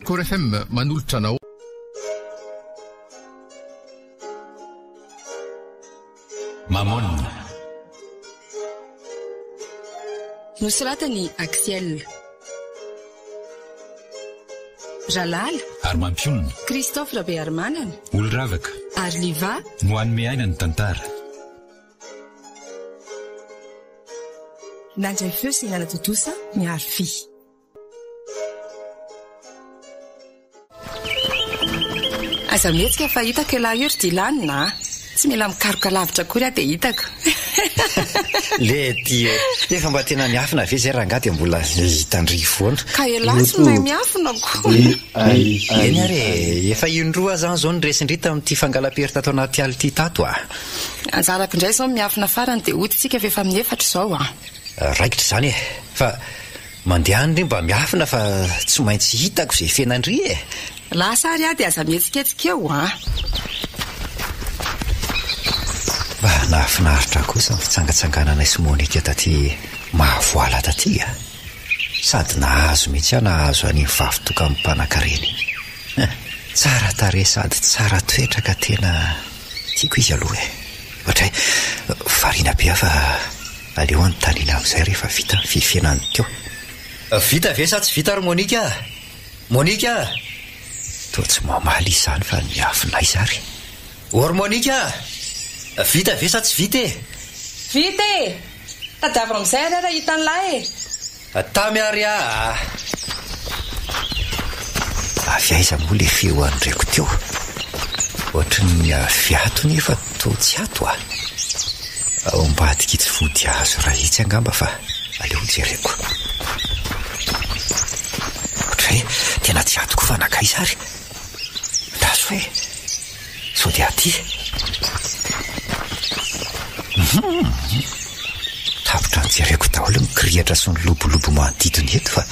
Core FM manolotra anao. Mamonna nosoratany Axiel Jalala ary mampionona Christophe Rabearmanana olo-ravaka ary Liva no anome aina ny tantara. nandray feo sy hinana totosa miaro fi. Aza mihetsika fa hitako ela io ry Dilanina. Tsy mila mikaroka lavitra kory aho dia hitako. Le ty efa mba tena miafina ve zay rangaha dia mbola hitandry foana. Ka elatsy no miafinako. Eny ary efa indroa zany zao nyresindrita amin'ity fangalam-perita tao anaty aly ity tato a. Anjarako indray izao miafina farany dia hoditsika efa amin'ny efatra izao a. Raikitra zany fa mandeha andry mba miafina fa tsy maintsy hitako izay fenandry Lasa ary dia aza mihetsiketsika eo a. Mba nahafinaritra kosa ny fitsangatsanganana sy Monika taty mahavoala taty a. Sady nahazo mihitsy aho nahazo any vavitoka amin'ny mpanan-kareny. Tsara tarehy sady tsara toetra ka tena tiako izy aloha Ohatray variana be fa aleo anontaniana amin'izay rehefa vita ny fifienany teo. Vita ve sa tsy vita ry Monika? Monika! Toa tsy mamaly izany fa miafina izary. Or Monika! Vita ve sa tsy vita e? Vita e! Tadiavina amin'izay ary ara hitan'lahy e. Tamy ary avy aiza moa le feo an'ireko teo. Ohatry ny fiato nefa toa tsy ato a. Ao ambadika itsy vody azo raha itsy angamba fa aleo jereko. Ohatry hoe tena tsy atoko fa nakaiza ary. Ndazo hoe sao dia aty. Tapitra ny jereko daholo mikirihatra sy ny lobolobo manodidina eto fa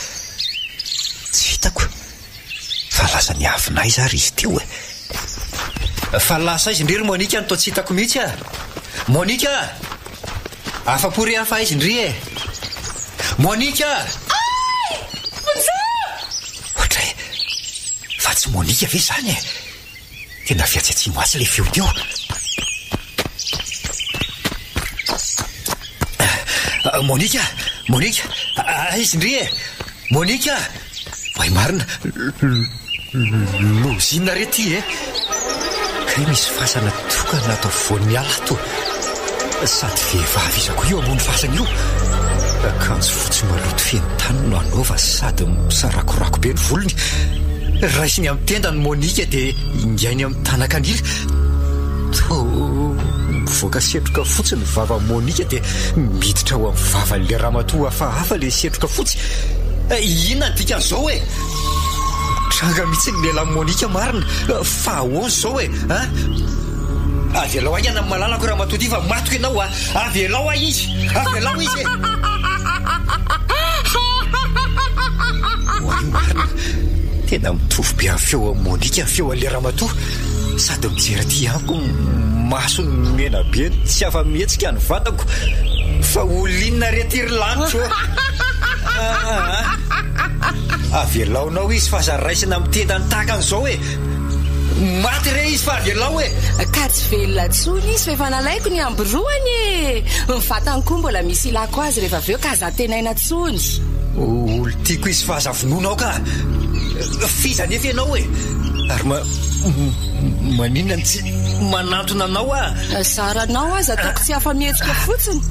tsy hitako. Fa lasa niavina izy ary izy teo Fa lasa izy indry ry Monika ny toa tsy hitako mihitsy a. Monika! Afa-pory hafa izy indry Monika! Ay! Fonza! Ohatray fa tsy Monika ve zany Tena fiatsetsi moasy le feo teo. Monika! Monika! Izy indry Monika! Vai marina lozina rety Kay misy fasana tokana atao voan'ny alato. Sady vehivavy izako io ambony fasana io. Akanjo fotsy maloto feno tany no anaova sady misarakorako be ny volony. Raisiny amin'ny tenda ny Monika dia ingainy amin'ny tanakan'ila. Mivoaka setroka fotsy ny vava Monika dia miditra ao amin'ny vavan'ilay ramatoa hafahafa le setroka fotsy. Inona ny dikan'izao Tranga mihitsy ny lehilahy Monika marina fa ahoana izao Avy alao ahy amin'ny malalako ramatoa ty fa matoko ianao Avy alao izy. Avy alao izy marina. Tena mitovy be amin'ny feo amin'ny Monika ny feo an'ilay ramatoa. Sady mijery ty amiko maso ny mena be tsy afa-mihetsika ny vatako. Fa olinona retiry lanitro Avy elaonao izy fa zaraisina amin'ny tendany takan'izao Maty re izy fa avy elao Ka tsy velona tsony izy fa efa nalaiko ny amboroany Ny vatany koa mbola misy ilako azy rehefa aveo ka aza tenaina tsony. Olo tiako izy fa aza vononao ka. Fiza nefa ianao Ary maninona tsy manantona anao Saranao aza ataoko tsy afa-mihetsika fotsiny.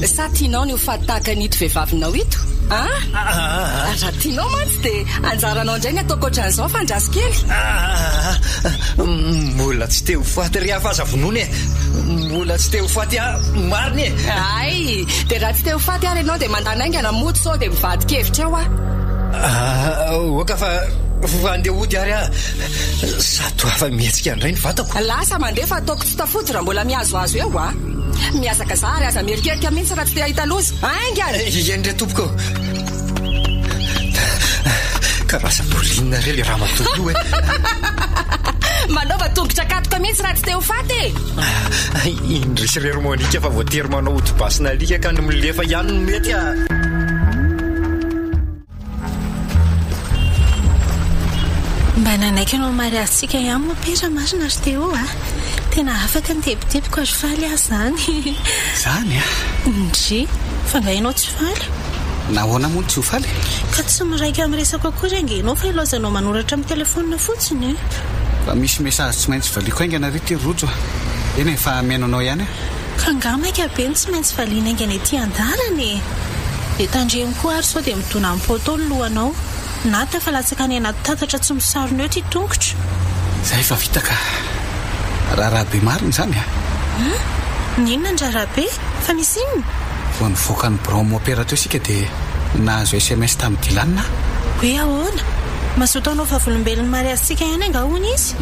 Sa tianao ny ho fataka n'ito vehivavinao ito Raha tianao mantsy dia anjaranao indray ny ataoko ohatran'izao fandraso kely. Mbola tsy te ho faty ry hafa aza vonony Mbola tsy te ho faty mariny Ay, dia raha tsy te ho faty ary ianao dia mandanaingana mody sao dia mivadikevitra eo Oka fa andeha hody ary Sato hafa mihetsika andray ny vatako. Lasa mandeha fa ataoko tsy tafody raha mbola miazoazo eo Miazaka za ary aza mierikerika mihitsy raha tsy te ahita loza. Aingany Iendry tompoko Karaza bolinina re le ramatoa io Manova tongotra katoka mihitsy raha tsy te ho faty Indrisy rery Monika fa voatery manao hodi-basina alika ka ny milefa ihany no mety nanaiky no mariazitsika ihany mopera marina ry teo tena afaka ny tebitebiko azo faly azy zany zany ndry fa ngainao tsy faly nahoana moa tsy ho faly ka tsy miraika amin'ny resako akory angenao fa ilozanao manoratra amin'ny telefona fotsiny fa misy mesazy tsy maintsy valiko aingana ry ty rojo eny efa amenonao ihany ka ngamaika be ny tsy maintsy valiana aingana ety andalany dia tandremo koa ary sao dia mitona amin'ny poto ny lohanao na tafa latsaka ny anaty tatatra tsy misarona eo ty tongotra zay fa vita ka raharahabe marina zany ninona ny raharabe fa misy inona vo nivoaka ny bromo opéra teo isika dia nahazo SMS tamin'ny dilanina hoe ahoana masotaonao fa volombelon'ny mariazitsika ihany anga hoana izy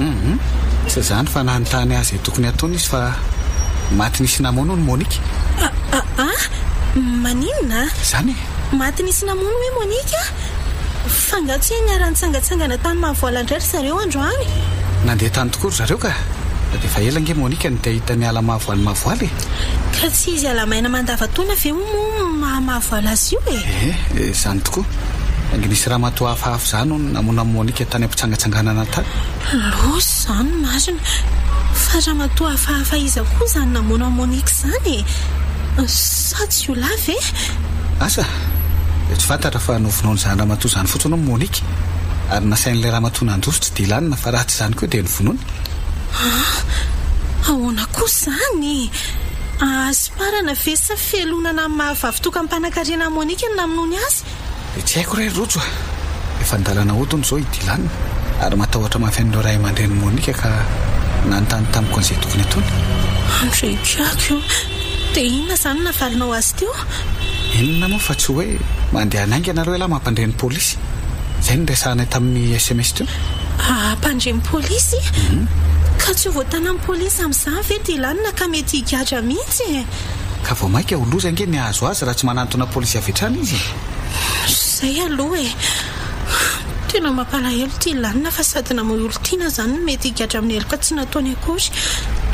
tsy zany fa nanontany azy tokony ataony izy fa maty nisy namono ny Monique maninona zany maty nisy namono hoe Monique fa ngatsy niara-nitsangatsangana tany mahavoalandray ry zareo androany nandeha tany tokory zareo ka dia efa ela nge Monique ny dia hita ny ala mahavoaly ka tsy izy alamaina mandavatona ve mo mahavoala azy io zany tokoa ange nisy raha matoa hafahafa zany namona Monique tany ampitsangatsanganana tany losy zany marina fa raha matoa hafahafa iza koa zany namona Monique zany sa tsy ho lava asa tsy fantatra fa novinao ny zany raha matoa zany fotsiny ao Monique ary nasain'ilay raha matoa nandroso tsy dia lanina fa raha tsy zany koa dia nyvonoany ahoana koa zany asyparana ve sa fialonana amin'ny mahavavitoka mpanankarena Monique ny namonoany azy dia tsy haiko ray rojo efa ndalana otony zao idilanina ary matahotra mahafian'ireo ray aman-dreny Monique ka nanontany tamiko an'izay tokony atony andrekako dia inona zany navalinao azy teo inona moa fa tsy hoe mandeha anainga ianareo elahy mampandreny polisy zay ny resahanay tamin'ny SMS teo mpandreny polisy ka tsy ho voatana amin'ny polisy amin'izany ve dia lanina ka mety higadra mihitsy ka vao maika ho loza nge ny ahazo azy raha tsy manantona polisy avy hatrany izy zay aloha tena mampalahelo ty lanina fa sady namoy olo-tiana zany no mety higadra amin'ny eloka tsy nataony akory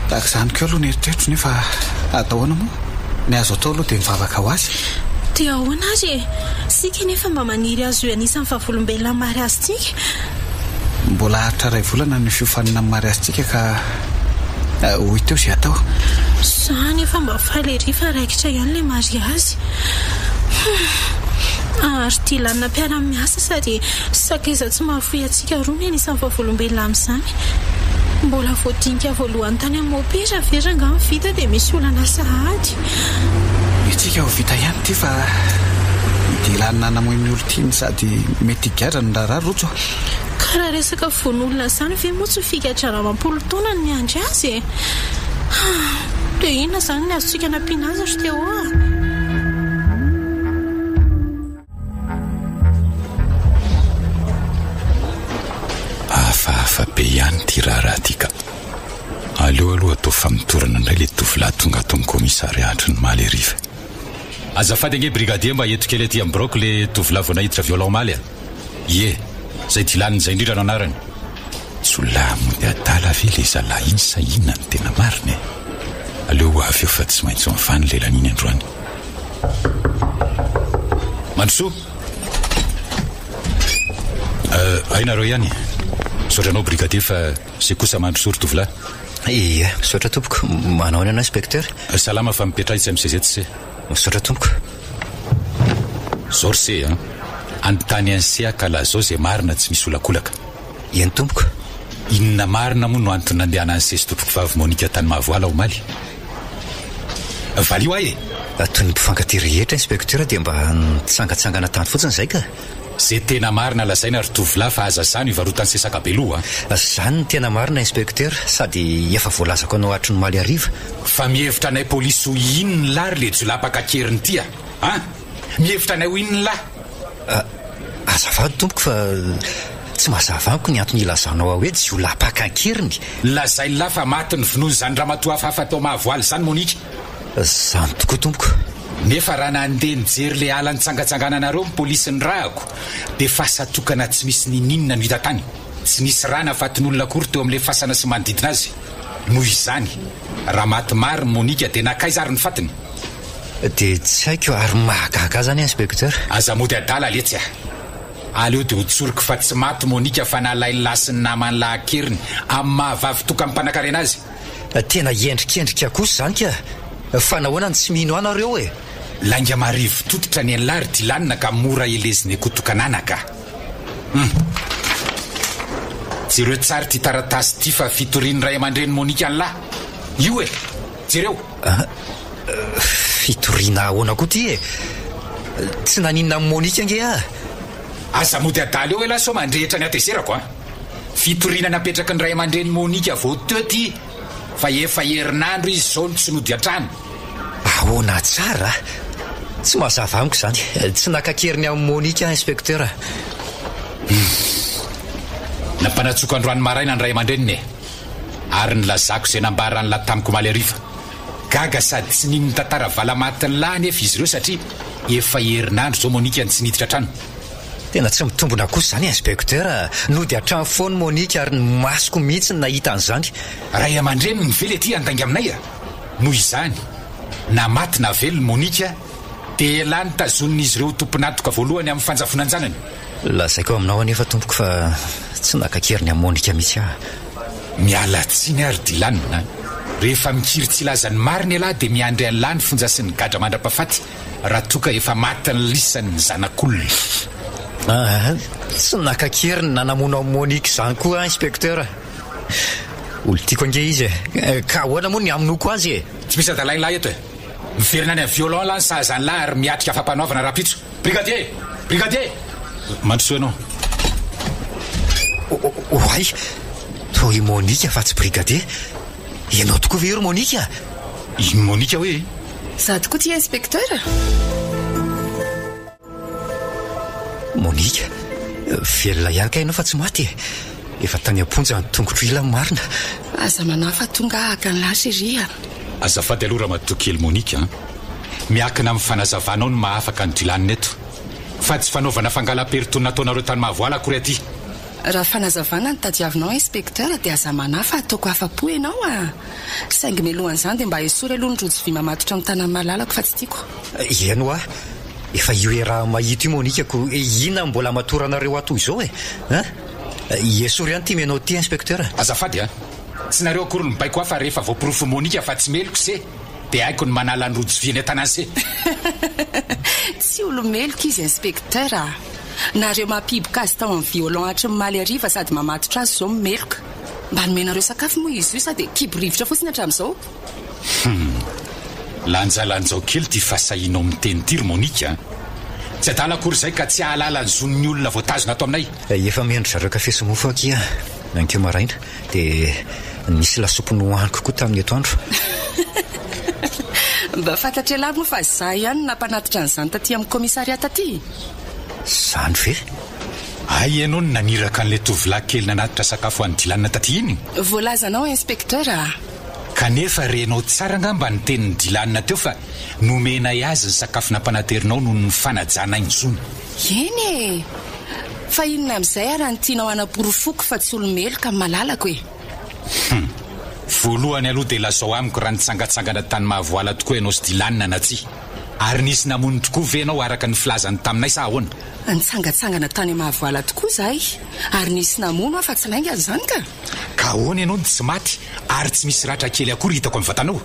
tahaka izany keo aloha neritreritro nefa atahoana moa ny azo atao aloha dia mivavaka ho azy dia ahoana azy sika nefa mba maniry azy io anisan'ny fahavolombelona amin'ny mariazitsika mbola haritra ray volana ny fiofanana amin'ny mariazitsika ka hoy teo izay atao zany efa mba faly fa raikitra ihany ilay mariazy ary ty lanina mpiara-miasa sady sakaiza tsy mahafoy atsika roa ny anisan'ny fahavolombelona amin'izany mbola voadinika voalohany tany amin'ny opéra veranga amin'ny vita dia misy olana sahady itsika ho vita ihany ty fa idilanina namoin'ny olo-tiany sady mety higadra ny raharaha rojo ka raha resaka von'olona zany ve moa tsy figadrana mampolo taona ny miandry azy dia inona zany ny azontsika nampiana azy ry teo hafahafa be ihany ty raharaha tika aloha atao famitorana indray le tovolahy tonga ato amin'ny komissariatry ny maly ariva azafady ange brigadier mba eto kely aty amin'ny brok le tovolahy vao nahiditra violon maly ie zay dilaniny zay indrindra no anarany tsy olahy mody adala ve le zalahy iny sa inona ny tena marina aleo ho avy eo fa tsy maintsy mifany lelan'iny androany mandrosoa ainareo ihany saotranao brigadier fa zay kosa mandrosoa ry tovolahy ia misaotra tompoko manao ny anao inspecteur salama fa mipetraha izy amin'ny CZC misaotra tompoko zao ry se anontany an'se akala zao zay marina tsy misy olakolaka eny tompoko inona marina moa no antony nandehana an'se sy tompoko vavy Monique tany mahavoala ho maly valio ahy toy ny mpifankaty rehetra inspecteur dia mba nitsangatsangana tany fotsiny zay ka zay tena marina lazaina ry tovolahy fa aza zany ivarotany sesakabeloha zany ny tena marina inspecteur sady efa voalazako anao hatry ny maly ariva fa mihevitra anay polisy ho inony lary le jolapaka keriny ty mihevitra anay ho inony lahy azavady tompoko fa tsy mahazavaniko ny antony ilazanao ao hoe jiolapaka-keriny lazay lahy fa maty ny vonoany zany raha matoa hafahafa tao mahavoaly zany Monique zany tokoa tompoko nefa raha nandeha nijery le ala nitsangatsangananareo ny polisy ny rahako dia fasatokana tsy misy nininona no hita tany tsy nisy rana fatin'olona kory teo amin'ilay fasana sy manodidina azy noho izany raha maty mary Monique dia nakaiza ary ny fatiny dia tsy haiko ary mahagaga zany inspecteur aza mody adala letsy aleo dia hotsoriko fa tsy maty Monika fa nalainy lasiny namany lahakeriny amin'ny mahavavy toka amin'ny mpanan-karena azy. Tena endrikendrika kosa zany ka fa nahoana ny tsy mino anareo e. Langa marivo totitra ny anlary Dilanina ka mora eleziny kotokanana ka. Jereo tsara ty taratasy ty fa fitoriany ray aman-dreny Monika ny lahy. Io e, jereo. Fitoriana ahoana koa ty e. Tsy naninona amin'ny Monika nge Asa mody adala eo ela so mandrehitra ny ateserako a. Fitoriana napetraka ny ray aman-dreny Monika vao teo ty fa efa herinandro izy zao ny tsinody atrano. Ahoana tsara? Tsy mazava amiko zany. Tsy nakakeriny amin'ny Monika inspektera. Nampanatsoka androany maraina ny ray aman-dreniny ary nylazako izay nambarany la tamiko maly ariva. Gaga sady tsy nino tantara valamatin'ny lahy nefa izy ireo satria efa herinandro zao Monika ny tsy niditra atrano. Tena tsy mitombona kosa zany inspektera. Nody atrano foany Monika ary ny masoko mihitsy ny nahita an'izany. Ray aman-dreny ny vely ety andangy aminay a. Noho izany na maty na velo Monika dia lany tazon'izy ireo tomponatoka voalohany amin'ny fanjafonanjanany. Lazaiko aminao anefa tompoko fa tsy nakakeriny amin'ny Monika mihitsy Miala tsiny ary Dilanina. Rehefa mikiry tsy lazany mariny lahy dia miandry an'lany fonja sy ny gadra mandra-pahafaty raha toka efa maty ny lisan'ny zanak'olona. Tsy nakakeriny nanamono amin'ny Monika zany koa inspektera. Olo tiako ange izy ka ahoana moa ny aminoko azy e. Tsy misy adalainy lahy eto e. Miverina any amin'ny violon lahy ny sahazany lahy ary miatrika afa-panaovana rapitso. Brigadier! Brigadier! Mandrosoa anao. Oay, toa i Monika fa tsy brigadier. Ianao tokoa ve ro Monika? I Monika hoe? Za tokoa ty inspektera. Monika, velona ihany ka ianao fa tsy maty e. Efa tany amponja ny tongotro ila marina. Aza manafa tonga haka ny lahy Seria. Azafady aloha raha matokely Monika. Miakina amin'ny fanazavanao no mahafaka ny Dilanina eto. Fa tsy fanaovana fangalam-peritonina ataonareo tany Mahavoala akory aty. Raha fanazavana ny tadiavinao inspektera dia aza manafa ataoko afa-po ianao saingy melohan'izany dia mba esory aloha ny rojo vy mamatotra amin'ny tanany malalako fa tsy tiako. Iano efa io raha mahito io Monika ko inona mbola matoranareo ato izao e. Esory ihany ty menao ty inspektera. Azafady tsy nareo akory ny baiko fa rehefa voapirofo Monika fa tsy meloko se dia haiko ny manala ny rojo vy ny tanany se. Tsy olomeloko izy inspektera. Nareo mapiboka azy tao amin'ny violon hatrin'ny maly ariva sady mamatotra azy zao mimeloka. Mba nomenareo sakafo moa izy io sady kiborivotra fotsiny hatramin'izao. Lanjalanjao kely ty fahasahinao miteny tiry Monika. Tsy adala akory izay ka tsy ahalala ny zon'ny olona voatazona ato aminay. Efa miandry zareo kafe sy mofo akia nankeo maraina dia nisy lasopy nohaniko koa tamin'ny atoandro. Mba fantatra elahy moa fa za ihany nampanatitra an'izany taty amin'ny komisariata aty. Zany ve? Ay ianao no naniraka an'ilay tovolahy kely nanatitra sakafo an'ny Dilanina taty iny. Voalazanao inspektera. Kanefa renao tsara ngamba ny tenin'ny Dilanina teo fa nomenay azy ny sakafo nampanaterinao noho ny fanajana intsony. Eny e. Fa inona amin'izay raha ny tianao hanaporofoako fa tsy olomeloka amin'ny malalako e. Voalohany aloha dia lazao amiko raha nitsangatsangana tany Mahavoala tokoa ianao sy Dilanina na tsy. Ary nisy namono tokoa venao araka ny filazany taminay sa ahoana? Nitsangatsangana tany Mahavoala tokoa zahay ary nisy namono fa tsy lainga zany ka. Ka ahoana ianao tsy maty ary tsy misy ratra kely akory hitako amin'ny vatanao?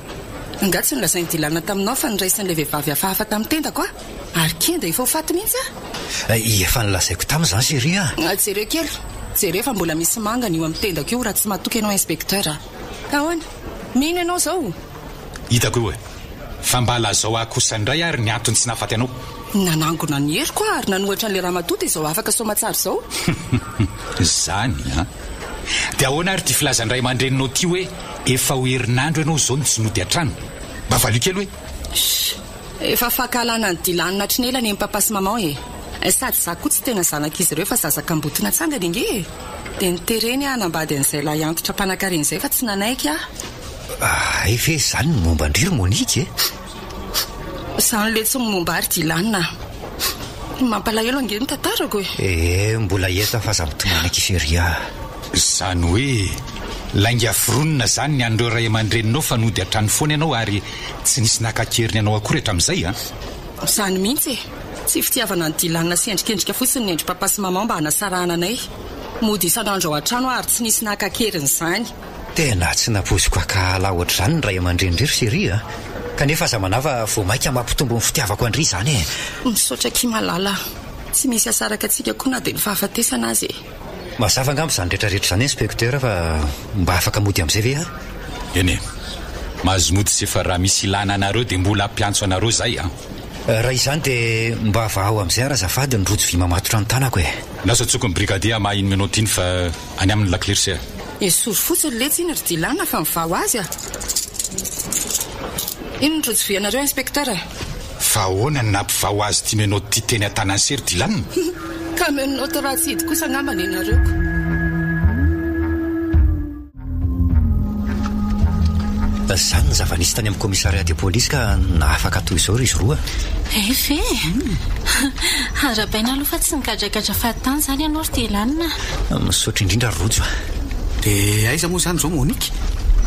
Ngatsy nilazainy Dilanina taminao fa niraisin'ilay vehivavy hafahafa tamin'ny tendako ary kenda efa ho faty mihitsy efa nilazaiko tamin'izany Seria. Jereo kely. Jereo fa mbola misy mangana io amin'ny tendako io raha tsy matoky ianao inspektera. Ka ahoana? Mino ianao zao? Hitako io e. Fa mba lazao akosa indray ary ny antony tsy nahafaty anao. Nanangona ny heriko ary nanohatra an'ilay ramatoa izao afaka somatsara izao. Zany dia ahoana ary ty filazany ray aman-dreninao ty hoe efa ho herinandro ianao zao ny tsinody an-trano. Mba valio kely hoe. Efa fahakalana ny Dilanina hatrin'ela ny papasy mamao e. Sady za koa tsy tena zanak'izy ireo fa zazaka ambotona tsangany inge. Dia nitereny hanambady an'izay lahy antitra mpanan-karena izay fa tsy nanaiky Ve zany ny momba ndriry Monika e? Zany le tsy momba ary Dilanina. Mampalahelo ange ny tantarako e. Mbola eta fa za mitomanako Seria. Zany hoe lainga fironina zany ny andreo ray aman-dreninao fa nody hatrany foana ianao ary tsy nisy nakakeriny ianao akory hatramin'izay Zany mihitsy tsy fitiavana ny dilanina sy endrikendrika fotsiny ny endri-papa sy mama mba hanasarahana anay. Mody isan'andro ao an-trano ary tsy nisy nakakeriny tena tsy napoziko akala ohatr'izany ny ray aman-dreny Seria kanefa aza manava vao maika mampitombo ny fitiavako andry izany misaotra kimalala tsy misy asaraka antsika koa na dia ny fahafatesana azy mazava angamba izany rehetrarehetra izany inspekteur fa mba afaka mody amin'izay ve eny mahazo mody sy efa raha misy ilana anareo dia mbola ampiantso anareo zay raha izany dia mba vahao amin'izay azafady ny rojo vy mamatotra ny tanako lasa tsokony brigadier mahiny minotiny fa any amin'ny Laclercia esory fotsiny letsiny ry dilana fa mivaho azy ino ny rojo vy anareo inspekteur fa ahoana ny nampivaho azy tia menoty tia teny an-tanany sery dilana ka menoty raha tsy hidy kosa angambany ianareoko zany ny zava-nisy tany amin'ny commissariat de police ka naafaka toy izao ry izy roa efe arabaina aloha fa tsy nikadragadra fahatany zany ianao ry dilana misaotra indrindra rojo dia aiza moa zany zao Monique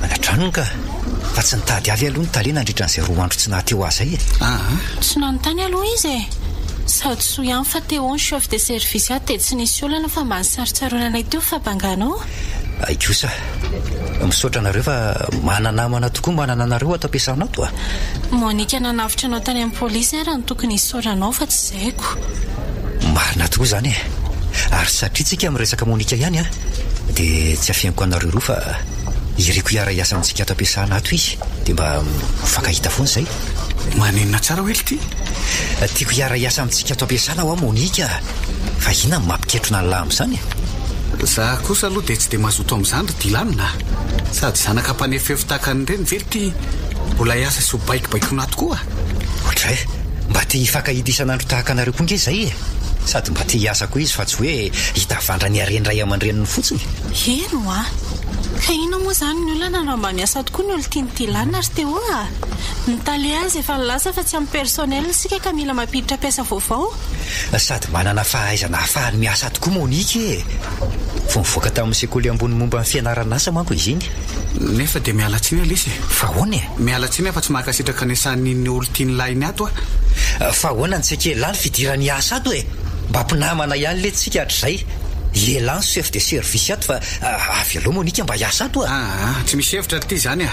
manatranony ka fa tsy nitady avy aloha ny talena andritra n'izay roa andro tsy nahateo azy tsy nanontany aloha izy sady soa ihany fa teo ny chef de service dia tsy nisy olana fa mba nisarotsaroana anay teo fa banganao kosa misaotra anareo fa mananamana tokoa manana anareo ato ampiasanao to Monique nanavitra anao tany amin'ny polisy raha ny tokony hisoranao fa tsy zaiko marina tokoa zany ary satria tsika amin'ny resaka Monique ihany dia tsy afianako anareo roa fa iriko iara-iasa amintsika ato ampiasana ato izy dia mba mifankahita foana izay manenina tsara hoe ity tiako iara-iasa amintsika ato ampiasana ho Monique fa ina mampiketrona ny lahy amin'izany za kosa aloha dia tsy dia mazoto amin'izany ry dilanina sady zanaka mpanefefo tahakany ireny very ty mbola hiasa sy ho baikobaikonà tokoa ohatray mba tia hifankahita isan'andro tahaka anareo koa nge zay sady mba tia hiasa koa izy fa tsy hoe hitavandra ny areny ray aman-dreniny fotsiny eno ka ino moa zany ny olona raha mba miasa tokoa ny olo tia ny dilanina ary teo nitaly azy efa nilasa fa tsy amin'ny personnel sika ka mila mampiditra piasa vaovao sady manana fahaizana hafahany miasa tokoa Monique fo mivoaka tamin'ny sekoly ambony momba ny fianaran'asa manko izy iny nefa dia mialatsiny alesy fa ahoana mialatsiny fa tsy mahakasitraka ny asan'iny olo tia ny lahiny ato fa ahoana ny tsika elany fidirany asa ato mba mpinamana ihany le tsika hatr'izay elany chef de service ato fa avy aloha Monique mba hiasa ato tsy misy hevitra ry ty zany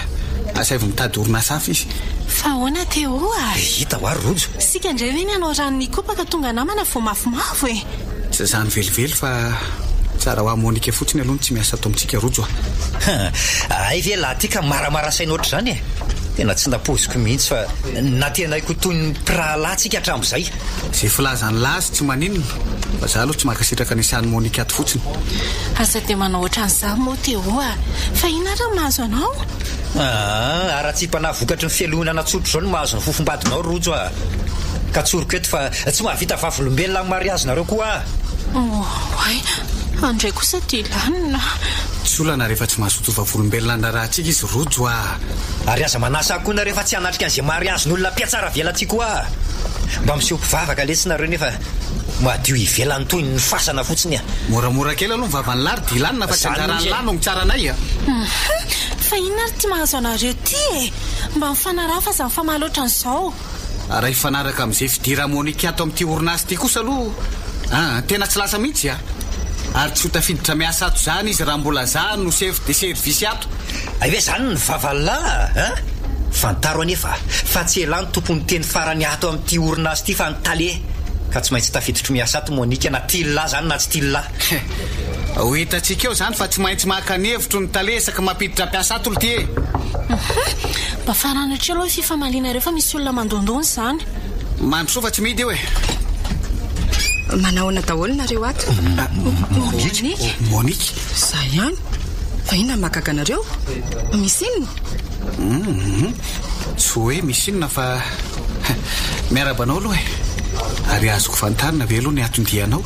asavy mitady orinasa hafa izy fa ahoana teo hita ho ary rojo sika indray ve ny anao ranony kopaka tonga namana vo mafimavo tsy zany velively fa tsara ho a Monique fotsiny aloha tsy miasa ato amintsika rojo ay ve laha tika maramara saina oatra zany tena tsy napoziko mihitsy fa natenaiko toy ny pralahtsika hatramin'izay zay filazany lazy tsy maninona fa za aloha tsy mahakasitraka ny isan'ny Monique ato fotsiny asa dia manao ohatran'izany moa teo fa ina raha mahazo anao ara-tsy mpanavokatry ny fialohana tsotro zao ny mahazo ny fofombadinao rojo ka tsoriko eto fa tsy mahavita vavolombelona amin'ny mariazinareo koa andray kosa dilanina tsy olana rehefa tsy mahazoto vavolombelona na raha tsika izy rojo ary aza manasa akoana rehefa tsy hanatrika an'izay mariazin'olona mpiatsara velantsika mba miseho mpivavaka lesynareo nefa madio ivelany toy ny fasana fotsiny moramora kely aloha mivavany lary dilanina fa tsy anjarany lahy no mitsaranay fa inona ary ty mahazo anareo ty mba mifanaraha fa za mifamaloatra an'izao raha ifanaraka amin'izay fidira Monique ato amin'ity orinasy ty kosa aloha tena tsy lasa mihitsy ary tsy ho tafiditra miasa ato zany izy raha mbola za no chef de service ato ay hoe zany ny vavalahy fantaro anefa fa tsy elany tompony teny farany ato amin'ity orinasy ty fa nitaly ka tsy maintsy tafiditry miasa ato Monique na tilla zany na tsy tilla ho hitantsika eo zany fa tsy maintsy mahakanevitro ny talesaka mampiditra mpiasa ato olo ty mba faranatra aloha fifamalinareo fa misy olona mandondony zany mandroso fa tsy midy eo manahoana daholo nareo ato Monique za ihany fa ina mahagaga anareo misy inona tsy hoe misy inona fa miarabanao aloha ary azoko fantarina ve aloha ny atondianao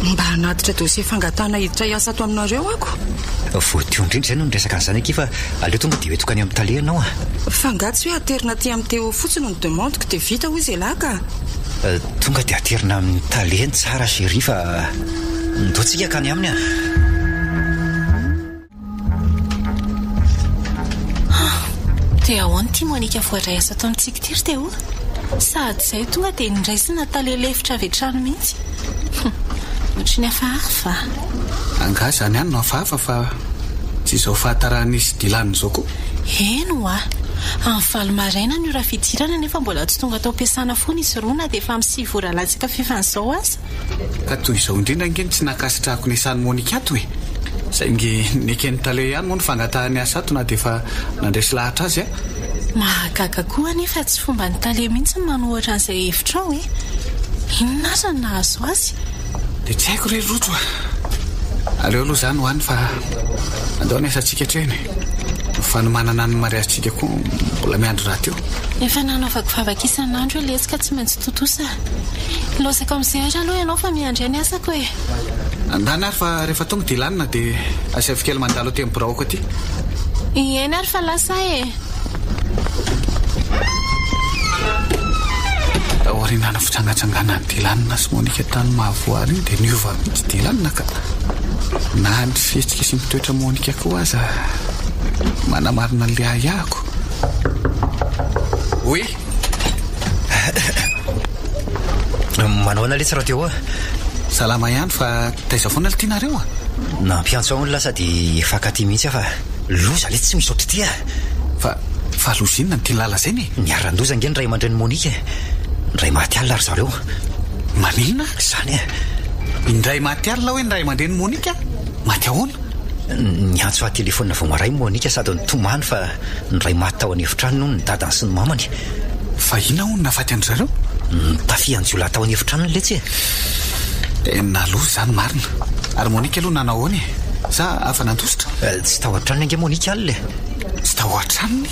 mba hanatitra dossier fangatana hiditra hiasa ato aminareo ako voatio indrindra zay no niresaka an'izany aky fa aleo tonga dia hoetokany amin'ny tale anao fangatsy hoe aterina ty amin'ny teo fotsiny ny demandeko dia vita hoy izy lahy ka tonga dia aterina amin'ny taleny tsara chéri fa ndotsika kany aminy dia ahoany ty Monique voatra iasa ato amintsika ty ry teo Sady izay tonga dia niraisina talelefitra avy hatrany mihitsy. Ohatry ny hafahafa. Anga zany ihany no hafahafa fa tsy izao fahatarahan'izy Dilana izao koa. Eno amin'ny valo maraina ny ora fidirana nefa mbola tsy tonga tao ampiasana foana izy roa na dia efa amin'ny 6 ora latsaka fifan'izao aza. Ka toy izao indrindra ngeny tsy nakasitrahako ny isan'ny Monika ato e. Izay nge nekeny tale ihany moa ny fangatahany asa ato na dia efa nandresy lahatra azy a. Mahagaga koa nefa tsy fomba ny tale mihitsy manohatra an'izay hevitra ao e. Inona aza no nahazo azy? Dia tsy haiko rery rojo aleo aloha izany ho any fa andao ny asantsika hatreny. Fa ny manana ny mariazintsika koa mbola miandro raha teo. Efa nanaovako vavakisan'andro lesika tsy maintsy totosa. Losaka amin'izay ary aloha ianao fa miandry any asako e. Andany ary fa rehefa tonga Dilana dia asefy kely mandalo aty amin'ny biraoko aty. Eny ary fa lasa e. Aorinana fitsangatsangana ny Dilana sy Monika tany mahavoary dia niova mihitsy Dilana ka na ny fihetsika sy mitoetra Monika koa aza manamarina n'ilay ahako. Oe Manaona letsy raha teo salama ihany fa taiza foana le tianareo nampiantso ao ny lasa dia efankatỳ mihitsy fa loza le tsy misy ohatry ty fa loza inona ny tia lala zay ny niaran-doza nge ny ray aman-dren'ny Monika ndray maty alina ry zareo. Maninona zany indray maty alina hoe ny ray aman-dren'ny Monika maty ahoana? Niantso telefônina vao maray Monika sady nitomany fa ndray maty tao an'efitrano noho ny dadany sy ny mamany. Fa ina hono nafaty andry zareo? Tafianjola tao an'efitrano letsy tena loza zany marina. Ary Monika aloha nanahoany sa afa nandositra? Tsy tao an-tranony ange Monika alina tsy tao an-tranony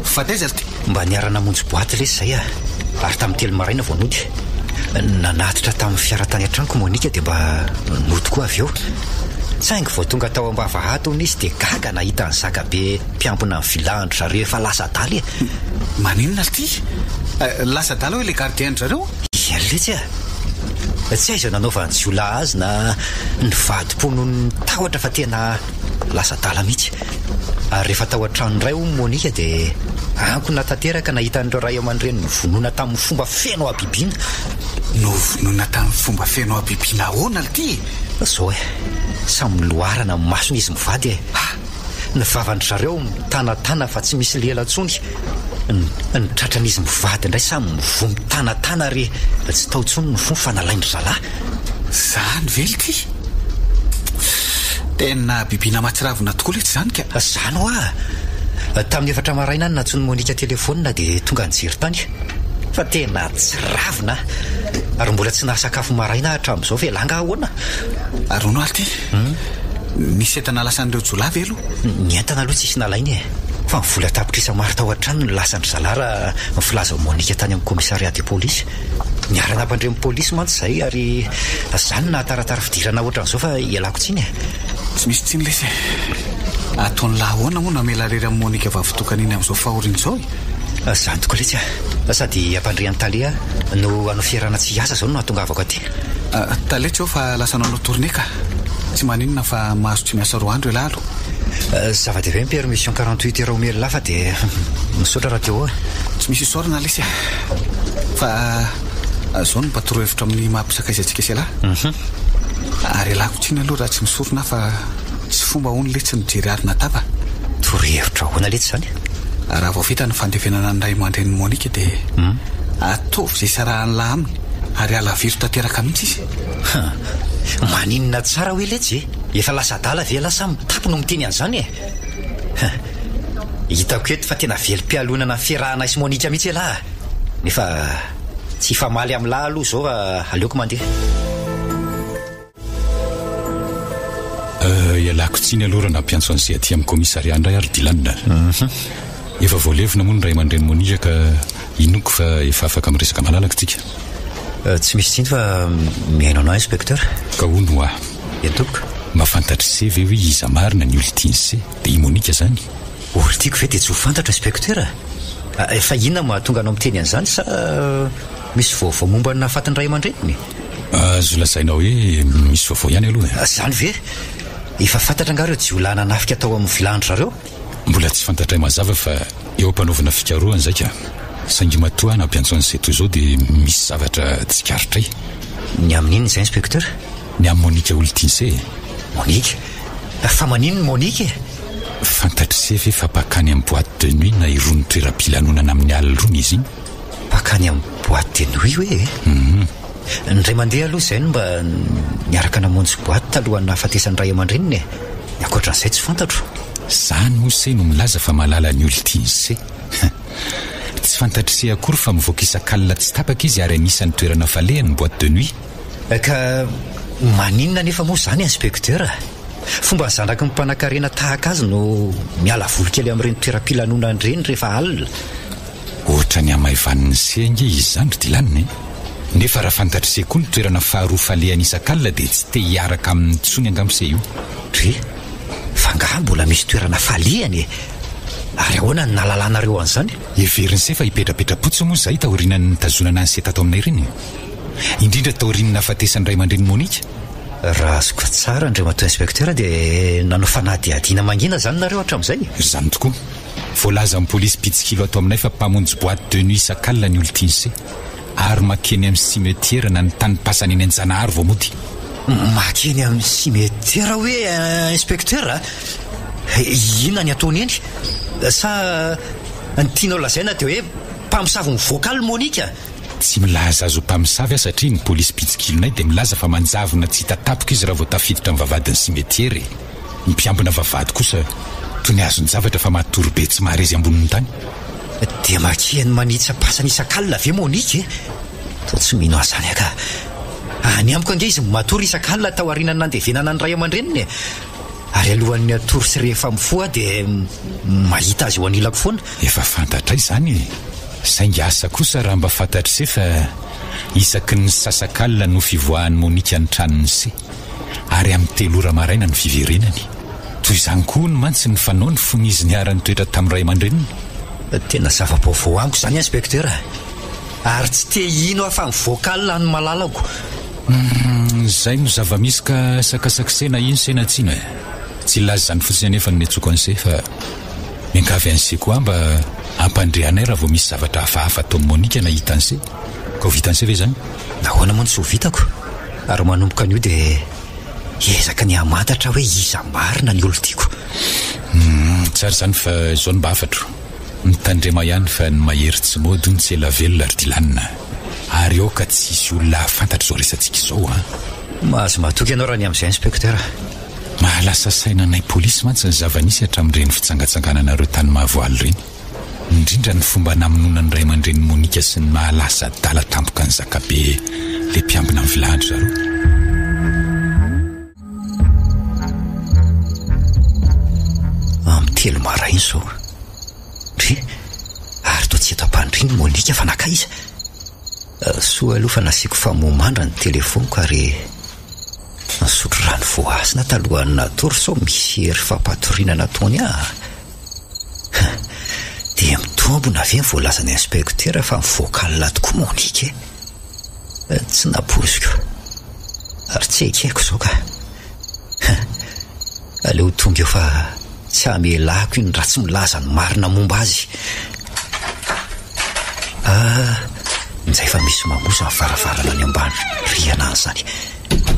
fa taiza ry ty mba niarana monjy boaty lesy zay ary tamin'ny telo maraina vao nody nanatitra tamin'ny fiara tany an-tranoko Monika dia mba nody koa avy eo. Saingy vao tonga tao am-bavahady hono izy dia gaga nahita ny zakabe mpiampona ny vilandro zareo efa lasa daly maninona ry ty lasa daly hoe le gardien zareo letsy tsy aiza nanaova ny jiola azy na ny vadimpo noho ny tahotra fa tena lasa dala mihitsy. Ary rehefa tao an-trano ray Monika dia ankona tanteraka nahita n'ireo ray aman-dreny novonoina tamin'ny fomba feno abibiana. Novonoina tamin'ny fomba feno abibiana ahoana ly ty? Zao samy loarana masony izy mivady ny vavandry zareo mitanatana fa tsy misy lela ntsony. Ny tratran'izy mivady indray samy mivoa mitanatana ary tsy tao ntsony ny fomba fanalaindry zalahy. Zany vely ty tena bibiana matsiravina tokoa letsy zany ka zany tamin'ny efatra maraina ny nantsony Monika telefônina dia tonga nijery tany fa tena tsiravina ary mbola tsy nahasakafo maraina hatramin'izao ve langa ahoana. Ary hono aly ty nisy entana lasan'ireo jolavy aloha ny entana aloha tsisy nalainy fa mivola tapitrisa maro tao an-trano ny lasandry zalara mifilaza Monika tany amin'ny commissariat de police. Niarana ampandremy polisy mantsy zay ary zany nahataratara fidirana ohatran'izao fa ialako tsiny tsy misy tsiny lesy ataony lahoana moa namela rery amin'ny Monika vavitokana iny amin'izao fahorin'izao zany tokoa letsy sady ampandrehan'ny talea no anao fiarana tsy asa zao no nahatongavako aty. Taletsy ao fa lasa nanao tournée ka tsy maninona fa mahazo tsy miasa 2 andro elalo. Zava-dehibe ny permission 48 heures au mieux lafa dia misaotra raha teo tsy misy isorana lesy fa zao no patro hevitra amin'ny mampisakaizatsika sy alahy ary alako tsiny aloha raha tsy misorona fa tsy fomba hono letsy mijery arina taba torohevitra hoana letsy zany raha vao vita ny fandevenana ny ray aman-dren'ny Monika dia ataovy izay sarahany lahy aminy ary alaviro tanteraka mihitsy izy maninona tsara hoe letsy efa lasa dala ve lasa mitapy no miteny an'izany hitako eto fa tena velim-pialonana fiarahana isy Monika mihitsy lahy nefa tsy famaly amin'ny lahy aloha zao aleoko mandeha. Ialako tsiny aloha raha nampiantso an'izay aty amin'ny commissariat indray ary Dilana efa voalevina moa ny ray aman-dren'ny Monika ka inoko fa efa afaka miresaka malalaka tsika. Tsy misy tsiny fa miaino anao inspecteur ka hono entoko mahafantatra se ve hoe iza marina ny olitiany se dia i Monika zany olitiako ve dia tsy ho fantatra inspecteur fa inona mahatonga anao miteny an'izany sa misy vaovao momba ny nahafatin'ny ray aman-dreniny? Azo lazainao hoe misy vaovao ihany aloha zany ve efa fantatra nga reo jiola nanafika tao amin'ny vilandro zareo? Mbola tsy fantatray mazava fa eo ampanaovana fikarohany zay ka saingy matoa nampiantson'izay toy izao dia misy zavatra tsikaritra ny amin'inona izay inspecteur? Ny amin'ny Monika Oltinsé. Monika? Fa maninona Monika? Fantatrisay ve fa pakany amin'ny boîte de nuit na irony toeram-pilanonana amin'ny alina rony izy iny? Pakany amin'ny boîte de nuit hoe? Ndray mandeha aloha izay no mba niaraka namonjy boîte talohan'ny nahafatesan'ny ray aman-dreniny. Ny ankoatran'izay tsy fantatro. Zany moa no milaza fa mahalala ny Oltinsé. Tsy fantatrisay akory fa mivoaka isan-kalina tsy tapaka izy ary anisan'ny toerana falehany boîte de nuit. Ka maninona nefa moa zany inspecteur? Fomba zanaka ny mpanan-karena tahaka azy no miala voly kely amin'ireny toeram-pilanonana ireny rehefa alina. Ohatra ny amaivan'ny senga izy zany ry Dilanina. Nefa raha fantatrisay koa ny toerana faharoa falehany isan-kalina dia tsy te hiaraka amin'ny tsony angamsay io. Ry? Fa ngaha mbola misy toerana falehany ary ahoana ny nahalalànareo an'izany? Heverinsay fa hipetrapetra-potso moa izay taorian'ny nitazonana an'izay tato aminay ireny. Indrindra taorian'ny nahafatesan'ny ray aman-dreny Monika. Raha azoko tsara andriamato inspecteur dia nanao fanadihadiana mangina zany nareo hatramin'izay? Zany tokoa. Voalaza amin'ny polisy pitsikilo ato aminay fa mpamonjy boîte de nuit isan-kalina ny Oltinsé ary makeny amin'ny simetiera na ny tany-pasany eny Anjanahary vao mody. Makeny amin'ny simetiera hoe inspecteur? Inona ny ataony eny? Sa ny tianao lazaina dia hoe mpamosavy ny voakaly Monika? Tsy milaza azo mpamosavy satria ny polisy pitsikilonay dia milaza fa manjavona tsy hita tapika izy raha vao tafiditra amin'ny vavadin'ny simetiera. Ny mpiambina vavady kosa toy ny azony zavatra fa matory be tsy maharezy ambonin'ny tany. Dia makeny manitsy pasany isan-kalina ve Monika? Toa tsy mino azany aka. Any amiko ange izy matory isan-kalina tao aorianany nandevenana ny ray aman-dreniny. Ary alohan'ny atory sy rehefa mifoha dia mahita azy eo anilako foana. Efa fantatra izany. Saingy asa kosa raha mba fantatrisay fa isaky ny sasakalina no fivoahan'ny Monika ny tranony se ary amin'ny 3 ora maraina ny fiverenany. Toy izany koa ny mantsy ny fanao ny fon'izy niarany toetra tamin'ny ray aman-dreniny. Tena zava-baovao amiko izany inspecteur. Ary tsy te ino afa ny voakalina ny malalako. Zay no zava-misy ka sakasakisena iny sena tsina. Tsy laza zany fotsiny anefa ny netsoko an'izay fa miankavy an'izay koa mba ampandrehanay raha vao misy zavatra hafahafa ataon'ny Monika na hitan'izay. Ka ho vitan'izay ve zany? Nahoana moa tsy ho vitako. Ary manomboka an'io dia ezaka ny hamantatra hoe iza marina ny olo-tiako. Tsara zany fa izao no mba afatro. Mitandrema ihany fa ny mahery tsy mody ny tsy ela velona ry Dilanina. Ary ao ka tsy isy olona fantatra izao resantsika izao. Mahazo mahatoky ianao raha ny amin'izay inspecteur. Mahalasa sainanay polisy mantsy ny zava-nisy hatramin'ireny fitsangatsangananareo tany mahavoaly ireny. Indrindra ny fomba namonona ny ray aman-dreny Monika sy ny mahalasa dala tampoka ny zakabe le mpiambina amin'ny vilahatra zareo. Amin'ny 3 maraina izao. Ry, ary toa tsy eto am-pandriny Monika fa nakaiza. Soa aloha fa nasiako famomandra ny telefoniko ary nisotro rano voasina talohan'ny natory sao misy hery fampatorinana ataony dia mitombona avy ny voalazany inspecteur fa mivoakalina tokoa Monika. Tsy napoziko ary tsy ekeko izao ka. Aleo tonga eo fa tsy hamelako iny raha tsy milaza ny marina momba azy. Nizay fa misy mamoza ny varavarana any ambany riana zany.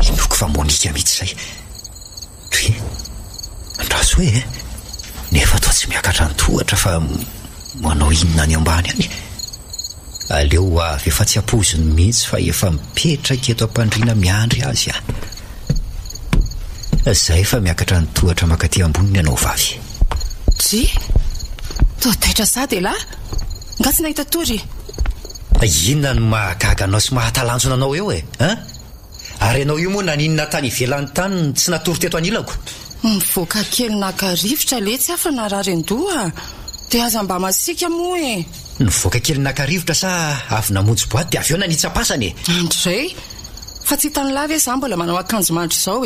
Inoko fa Monika mihitsy izay. Ry, andraso hoe nefa toa tsy miakatra ny tohatra fa manao inona any ambany any. Aleo avy efa tsy apoziny mihitsy fa efa mipetraka eto am-pandriana miandry azy Zay fa miakatra ny tohatra makaty amboniny ianao vavy. Tsy? Toa taitra sady lahy? Nga tsy nahita tory? Inona ny mahagaga anao sy mahatalanjona anao eo Ary ianao io moa naninona tany ivelan'ny tany tsy natory teto anilako? Mivoaka kely nakarivotra le tsy afa nararendoa. Dia aza mba masika moa Nivoaka kely nakarivotra sa avy namonjy boaty dia avy eo nanitsapasany Andray, fa tsy hitany lava izany mbola manao akanjo mandry izao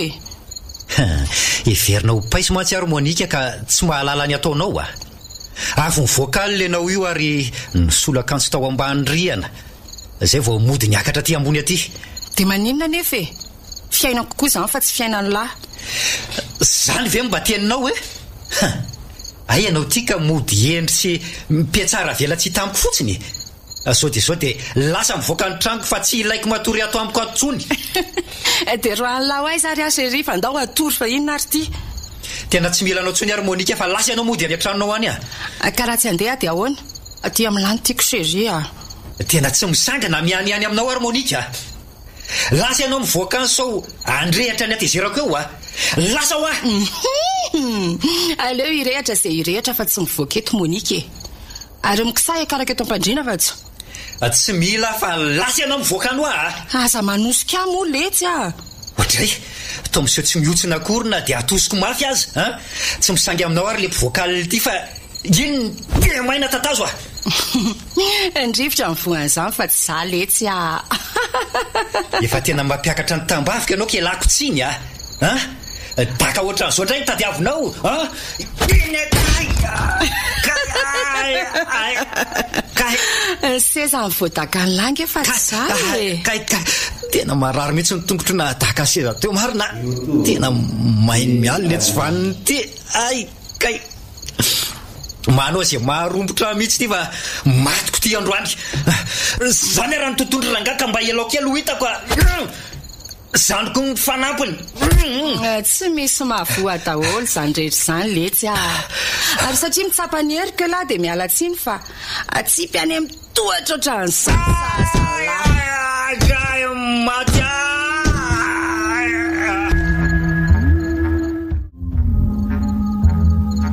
Everina ho paiso mahatsiaro Monika ka tsy mahalala ny ataonao Avy nivoakaly lenao io ary nisola akanjo tao ambany rihana. Zay vao mody niakatra aty ambony aty. Dia maninona nefa fiainako koa izany fa tsy fiainany lahy. Zany ve mba teninao Ay ianao tia ka mody endry sy mpiatsara vela tsy tamiko fotsiny. sao dia lasa mivoaka ny trango fa tsy ilaiko matory ato amiko atsony. Dia roanylao ay zary chérie fa ndao atory fa inona ary ty. Tena tsy mila anao tsony ary Monika fa lasa ianao mody any an-tranonao any karaha tsy andeha dia ahoana aty amin'ny lany tiako chérie Tena tsy misangana miany aminao ary Monika. Lasa ianao mivoaka any sao andrehatra ny atezerako eo lasa ho aleo irehatra izay irehatra fa tsy mivoaka eto Monika ary mikisay akaraka eto ampandriana fa tsy mila fa lasa ianao mivoaka any aza manosika mo letsy Ohatray, tao miseho tsy mihiotsina akorina dia atosiko mafy azy tsy misangy aminao ary le mpivoakaly ity fa iny tena maina tatazo Andrivotra mivoan'izany fa tsy za letsy Efa tena mampiakatra ny tambavika ianao kelako tsiny Taka ohatran'izao indray tadiavinao seza ny voadaka ny langy efa tsy za tena marary mihitsy ny tongotro na daka seza teo marina tena mainy mialina tsy vaniny ty kay manao izay marombotra mihitsy ty fa matiko ty androany zany raha ny tontondro rangaka mba elao kely ho hitako zanoko ny fanampiny tsy misy mahavoa daholo zany rehetra zany letsy ary satria mitsapa ny herika lahy dia miala tsiny fa atsipy any amin'ny tohatra ohatran'izay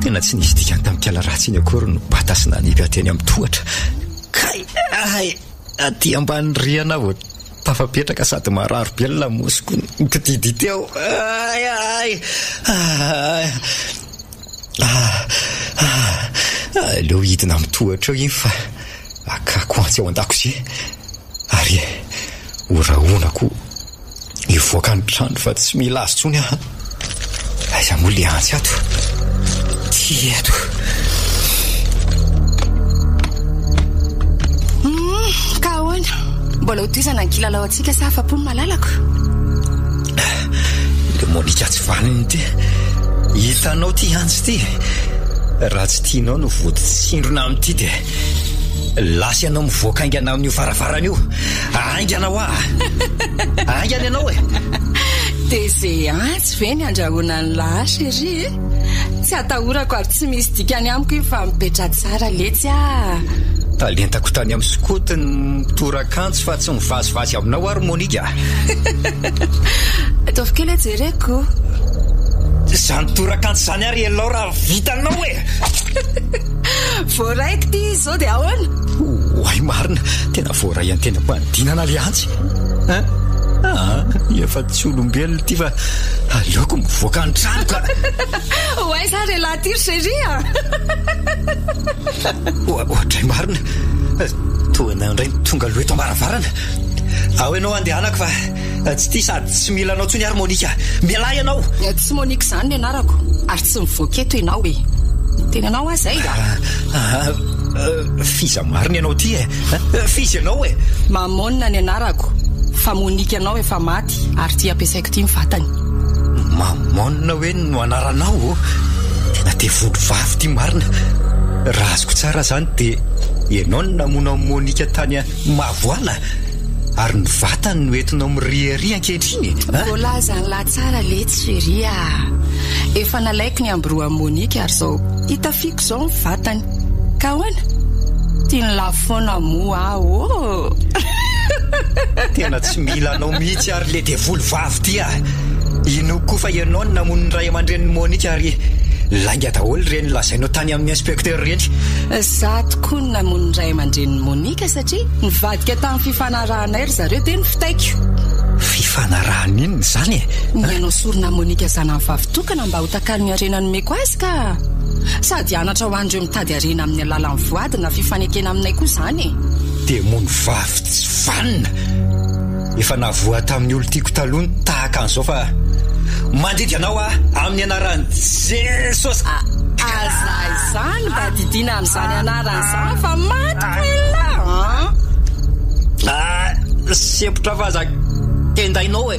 tena tsy nisy dikany tamikala ratsy iny akory no batasina nivy ateny amin'ny tohatra kay aty ambany riana vo tafapetraka sady mararo belona mosiko nkididy teo leo hidina amin'ny tohatra eo iny fa akako antsy ao an-dakozia ary oraonako ivoaka ny trano fa tsy mila azy tsony aiza moa le antsy ato eto ka ahoana mbola hotizana ny kilalao antsika sa afa-pony malalako le Monika tsy vaniny ty hitanao ty antsy ty raha tsy tianao no voditsindrona amin'ity dia lasa ianao mivoaka aingana amin'io varavarana io ainganao aingana ianao dia zay antsy ve ny andrahoana ny lahy chérie tsy atahorako ary tsy misy dikany amiko iny fa mipetra tsara letsy talentako tany amin'ny sokotiny mitorakantsy fa tsy mivazivazy aminao ary Monika ataovy kely jereko zany torakantsy zany ary elao raha vitanao voaraiky ty izao dia ahoana oay marina tena voaray any tena mpanodinana le antsy efa tsy olombelona ty fa aleoko mivoaka ny tranoka oay za re lahatiry chérie ohatray marina toana indray tonga loeto ambaravarana ao ianao andehanako fa tsy ty sady tsy mila anao tsony ary Monika mialay ianao tsy Monika zany ny anarako ary tsy mivoaka eto ianao tena anao azay fiza marina ianao ty fiza ianao mamonina ny anarako fa Monika ianao efa maty ary ty ampiasaiko ty mivatany mamonina hoe no anaranao tena te volo vavy ty marina raha azoko tsara zany dia ianao no namona Monika tany Mavoala ary ny vatany no entinao mirihary ankehitriny voalaza ny lahy tsara letsy chérie efa nalaiko ny amboroa Monika ary zao hitafiko zao ny vatany ka ahoana tia ny lafona moa tena tsy mila anao mihitsy ary le dia volo vavy ty ino koa fa ianao no namono ny ray aman-dreniny Monika ary lainga daholo reny lazainao tany amin'ny inspecteur reny za tokoa no namono ny ray aman-dreniny Monika satria nivadika tamin'ny fifanarahanay ry zareo dia ny fitaiko fifanarahana inona zany mianao sorona Monika zana ny vavitokana mba ho takalo ny arena nomeko azy ka sady anatra ho andreo mitady arena amin'ny alalan'ny voady na fifanekena aminay koa zany dia mono vavy tsy vanina efa navoa tamin'ny olo tiako talohany tahaka an'izao fa mandidy anao amin'ny anarany Jesosy aza izany mba didina amin'izany anarany zany fa maty sepotra vaza kendainao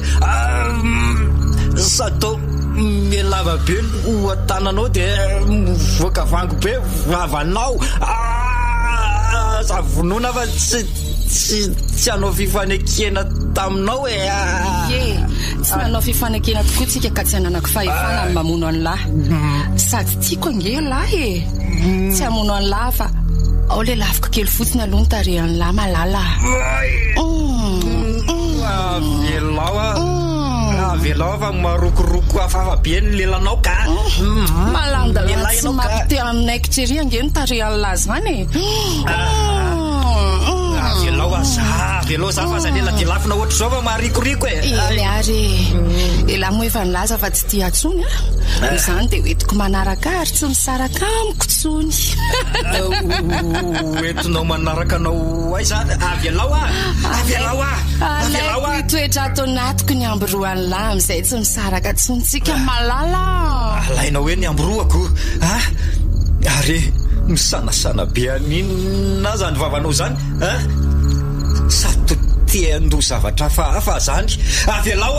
satao mialava be ho atananao dia mivoaka vango be vavanao za vonona fa tsy anao fifanekena taminao e tsy nanao fifanekena tokoa tsika ka tsy ananako fahefana amin'ny mamono any lahy sady tiako ange lahy tsy hamono any lahy fa ao le lavaka kely fotsiny aloha ny tarehan'ny lahy malala velao fa marokoroko afafa be ny lelanao ka malanda tsy mampite aminay kitrery ange ny tarehan'ny lahy zany velao za fa zalela dia lafina ohatry zao fa maharikoriko ary ela moa efa nilaza fa tsy tia atsony izany dia hoentiko manaraka ary tsy misaraka amiko tsony entinao manaraka anao ay zany avelao toetra ataonatiko ny amboroany lahy amizay tsy misaraka tsontsika malala alainao hoe ny amboroako ary misanasana be aninona zany vavanao zany sato tiando zavatra fahafa zany avelao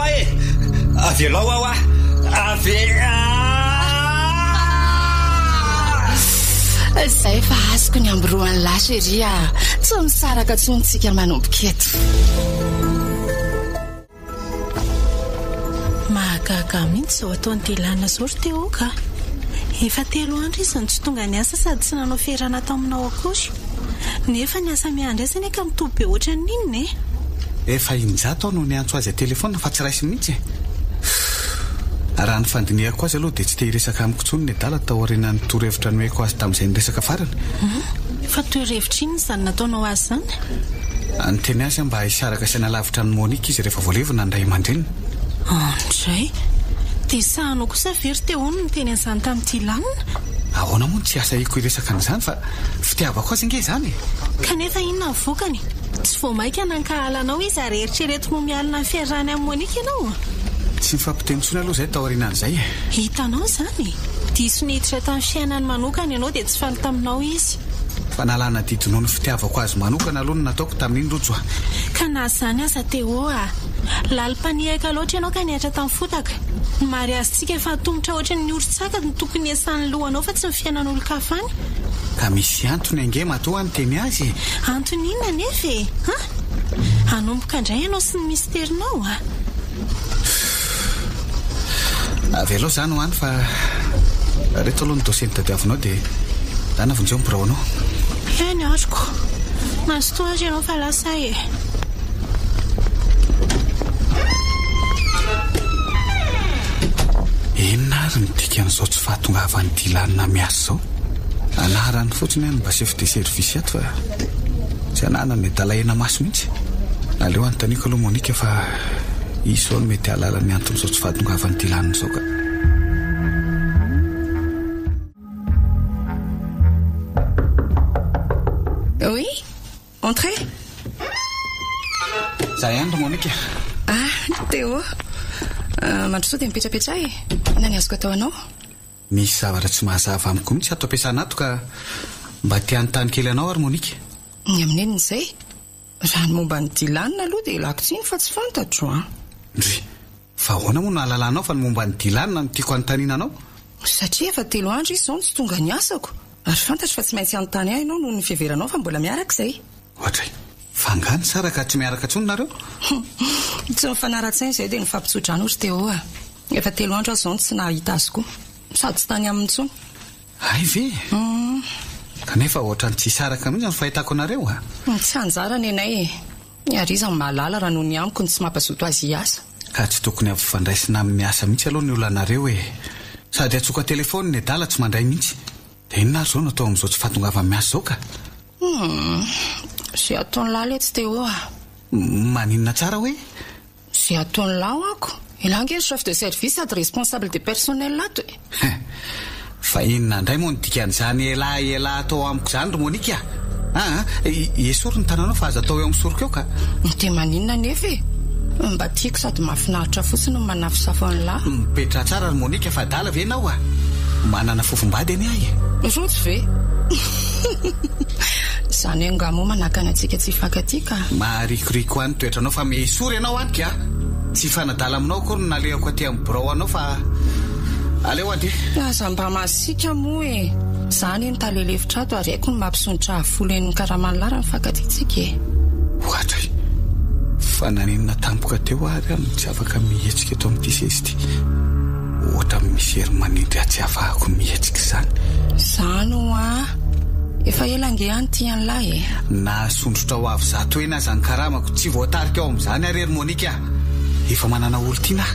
avelao ao zay fa azoko ny amboroany lahy sheria tsy misaraka tsontsika manomboka eto mahagaga mihitsy zao ataony delana zao ry teo ka efa 3 andro izy ny tsy tonga ny asa sady tsy nanao ferana taminao akory nefa ny asa miandraisany ka mitoby be ohatra ninny efa injato no ny antso azy telefona fa tsy raisy mihitsy raha ny fandinihako azy aloha dia tsy te hiresaka amiko tsony ny dala taorina ny torohevitra noeko azy tamin'izay niresaka farany fa torohevitra iny zany nataonao azy zany nyteny azy mba hisaraka saina lavitra ny Monika izy rehefa voalevina ndray aman-dreniny andray dia sahanao kosa very teo ny teny an'izany tamin'ity lanina ahoana moa tsy asa iko hiresaka an'izany fa fitiavako azy nge zany kanefa inona vokany tsy voamaika nankahalanao izy ary eritrereto mo mialina ny fiarahany amin'ny Monika ianao tsy mifampitenitsony aloha zay taoriana an'izay hitanao zany diso niditra tamin'ny fiainany manokana ianao dia tsy faly taminao izy fa nalana didinao ny fitiavako azy manokana aloha no nataoko tamin'iny rojo ka na zany aza teo lalim-paniaka loatra ianao ka niatra tamin'ny fotaka mary azyntsika fa tongotra ohatry ny orontsaka ny tokony esan'ny lohanao fa tsy ny fiainan'olon-kafany ka misy antony ange matoa ny teny azy antony inona nefa hanomboka indray ianao sy ny misterinao avelao zany ho any fa reto aloha ny dosie ny tadiavinao dia zany avonjeo mibiraonao eny ariko mazotoa azy ianao fa lasay enina ary midika an'izao tsy fahatongavan'ny dilanina miasa zao anarany fotsiny any mba chef de service ato fa tsy anana ny dalaena maso mihitsy aleo anotaniako aloha Monika fa izy zao no mety halala ny anton'izao tsy fahatongavan'ny dilanina zao ka oui entrez za ihany ry Monika Teo mandrosoa dia mipetrapetra ina ny azoko atao anao misy zavatra tsy mahazava amiko mihitsy ato ampiasana ato ka mba tiany kely anao ary Monika ny amin'eniny izay raha ny momba ny dilanina aloha dia lako tsiny fa tsy fantatro ry fa ahoana moa no ahalalanao fa ny momba ny dilanina no tiako anontaniana anao satria efa 3 andro izy zao no tsy tonga ny asako ary fantatro fa tsy maintsy anontany ahy ianao noho ny fiheveranao fa mbola miaraka izay ohatray fangany sara ka tsy miaraka tsony nareo tsy mifanara-tsainy izay dia nifampitsodrano ozy teo efa 3 andro azy zao no tsy nahita azy koa sady tsy tany amin'ny tsony ay ve kanefa ohatrany tsy saraka mihitsy ny fahitako anareo tsy anjarany anay ary izy amin'ny mahalala raha noho ny amiko ny tsy mampazoto azy hiasa ka tsy tokony afandraisina amin'ny asa mihitsy aloha ny olonareo sady atsoka telefony ny dala tsy mandray mihitsy dia inona ary zao no atao amin'izao tsy fahatongavany miasa zao ka zay ataony lahy letsy teo maninona tsara hoe zay ataony lahy ako ilange chef de service sady responsable de personnel ato fa inona indray moa nidikan'izany ela atao amiko zany ry Monika esory ny tananao fa aza atao eo amin'ny soroko eo ka dia maninona nefa mba tiako sady mahafinaritra fotsiny no manafisafo any lahy mipetra tsara ry Monika fa dala ve nao manana fofombady any ahy rotsy ve zany hoe ngamo manakana antsika tsy hifankaty ka maharikoriko any toetranao fa mesory ianao anyka tsy fanadala aminao kory no nalehako aty amin'ny birao anao fa aleo andeha aza mba masika moa Zany ny talelevitra ato ary haiko ny mampisonitra volen'ny karamanlara ny fakatitsika e. Ohatra fa naninona tampoka teo ary amin'ny tsy afaka mihetsika eto amin'ity sezity. Ohatra misy hery manindry tsy afahako mihetsika izany. Zany ho efa ela angeany tian'lahy e. Nasondrotra ho avy zato ena zany karamako tsy voatarika ao amin'izany ary Monika. Efa manana olo tiana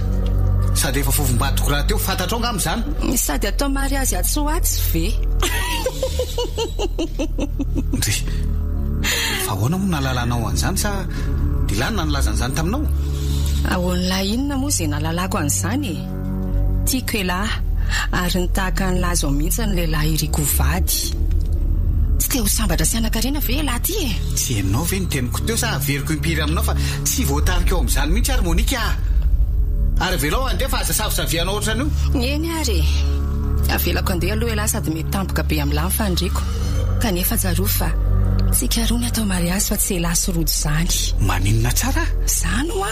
sady efa fofombadiko raha teo fantatra ao ngam' izany. Sady atao mariazy atsy ho atsy ve? Ndry fa ahoana moa nahalalànao an'izany sa Dilanina nolazan'izany taminao? Ahoan'lahy inona moa izay nahalalako an'izany e? Tiako elahy ary nitahaka ny lazo mihitsy ny lehilahy iriko vady. Tsy te ho sambatra sy anankarena ve lahy ty e? Tsy hainao ve ny teniko teo sa averiko impiry aminao fa tsy voatarika ao amin'izany mihitsy ary Monika. Ary velao andeha fa aza savisaviana ohatrany io. Eny ary avelako andeha aloha elahy sady mety tampoka be amin'ny lahy fandriko. Kanefa tsaroa fa tsika roa ny atao mariazy fa tsy elahy sy rojo zany. Maninona tsara? Zany ho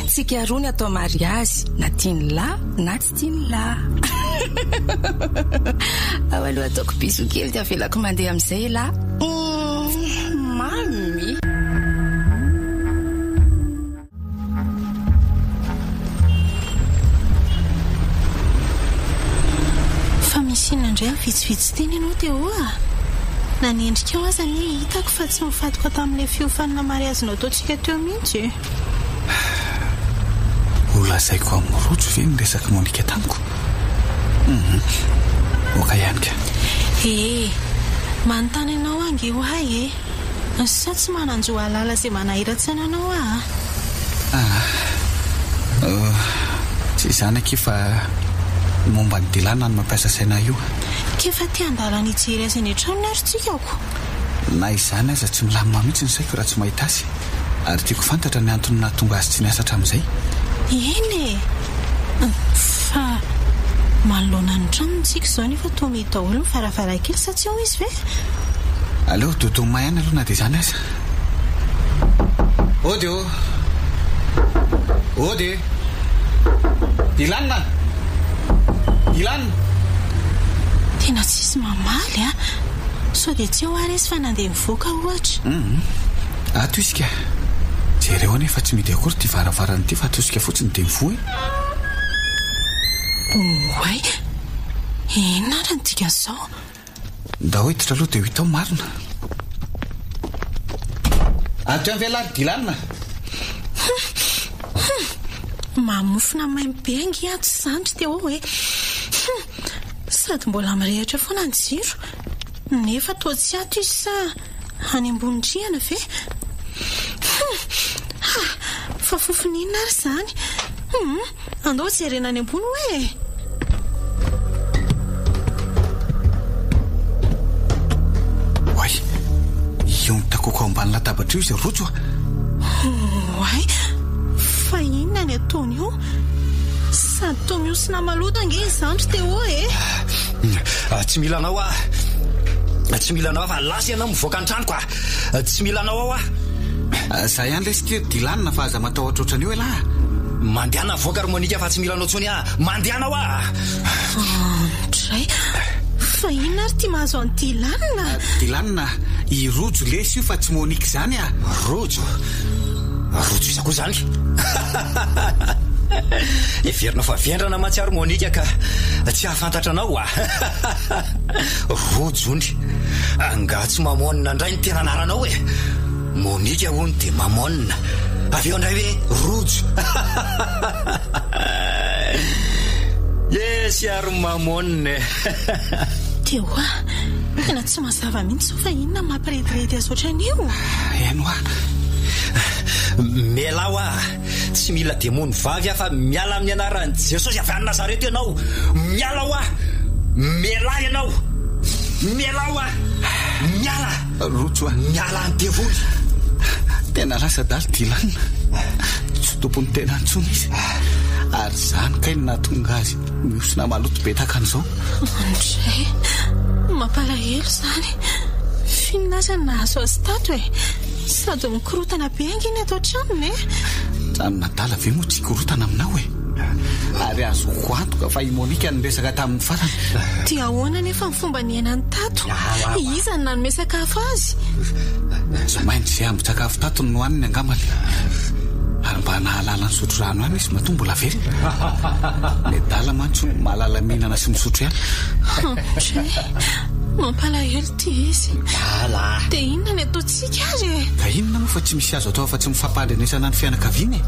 tsika roa ny atao mariazy na tiany lahy na tsy tiany lahy. Ao aloha ataoko biso kely dia avelako mandeha amin'izay elahy. Mamy. Fa misy inandray vitsivitsy teny ianao teo na niendrika ao aza ny hitako fa tsy mifadoka tamin'ilay fiofanana mariazinao ataontsika teo mihitsy. Olazaiko amin'ny rojo ve ny resaka Monika tamiko? Oka ihany ka. manontany anao ange ho hay sa tsy mananjo alala izay manahiratsana anao tsy izany aky fa momba ny Dilanina no mampiasa saina io. Kefa tiandalana ijery azy ny trano ary tsikako. Na izany aza tsy milamina mihitsy ny saiko raha tsy mahita azy. Ary tiako fantatra ny antony nahatonga azy tsy niasa hatramin'izay. Eny fa manoloana ny trano tsika izao nefa toa mihita olona varavarankely sa tsy ao izy ve? Aleo dodoma ihany aloha na dia izany aza. Ody Ody Dilanina tena tsisy mamaly so dia tsy ao ary izy fa nandeha mivoaka ohatra. Ato isika jereo anefa tsy midi akory ty varavarana ity fa atosika fotsiny dia mivoa oay inona ny tika zao? Da hoetitra aloha dia ho hitao marina. Ato ihany velary Dilanina. Mamofona maimbe angy ato zandry teo hoe sady mbola mirehitra foana ny jiro nefa toa tsy ato izy sa any ambonindriana ve? Fa fofoninina ary zany andao jerena any ambony hoe oay io nitakoko ao ambany latabatra io izay rojo oay fa inona ny ataony io sady toa miosina maloto ange izandry teo tsy milanao tsy milanao fa lasy ianao mivoaka ny tranoko tsy milanao za ihany lesika Dilanina fa aza matahotra ohatrany io elahy. Mandehana voaka ary Monika fa tsy milanao tsony mandehana ndray fa inona ary ty mahazo any Dilanina i rojo lesy io fa tsy Monika izany rojo iza koa zany everina fa vendrana matsiaro Monika ka tsy hafantatra anao rojony anga tsy mamonina indray ny tena anaranao Monika hony dia mamonina avy eo indray hoe rojo esy ary mamonina teo tena tsy mazava mihitsy fa inona mampiretirety azy ohatran'io eno mialao tsy mila demony vavy fa miala amin'ny anaran'i Jesosy avy any Nazareta ianao miala miala ianao miala miala rojo miala ny devoly tena lasa daly Dilanina tsy tompony tena antsony izy ary zany kay nahatonga azy miosina maloto be tahaka an'izao ndray mampalahelo zany finazany nahazo azy tato sady mikorotana be anginy atao tranony trano nadala ve moa tsy korotana aminao ary azo hoantoka fa i Monika niresaka tamin'ny farany. Dia ahoana nefa ny fomba niainany tato? Iza ny nanome sakafo azy? Zomainy izay ambin-tsakafo tato no hoaniny angambany. Ary mba nahalala ny sotro rano any izy matombo lavely. Ny dala mantsy mahalala mihinana sy misotro ihany. Mampalahelo ty izy. Dia inona ny ataontsika azy? Ka inona moa fa tsy misy azo atao afa-tsy mifampandrenesana ny fianakaviany.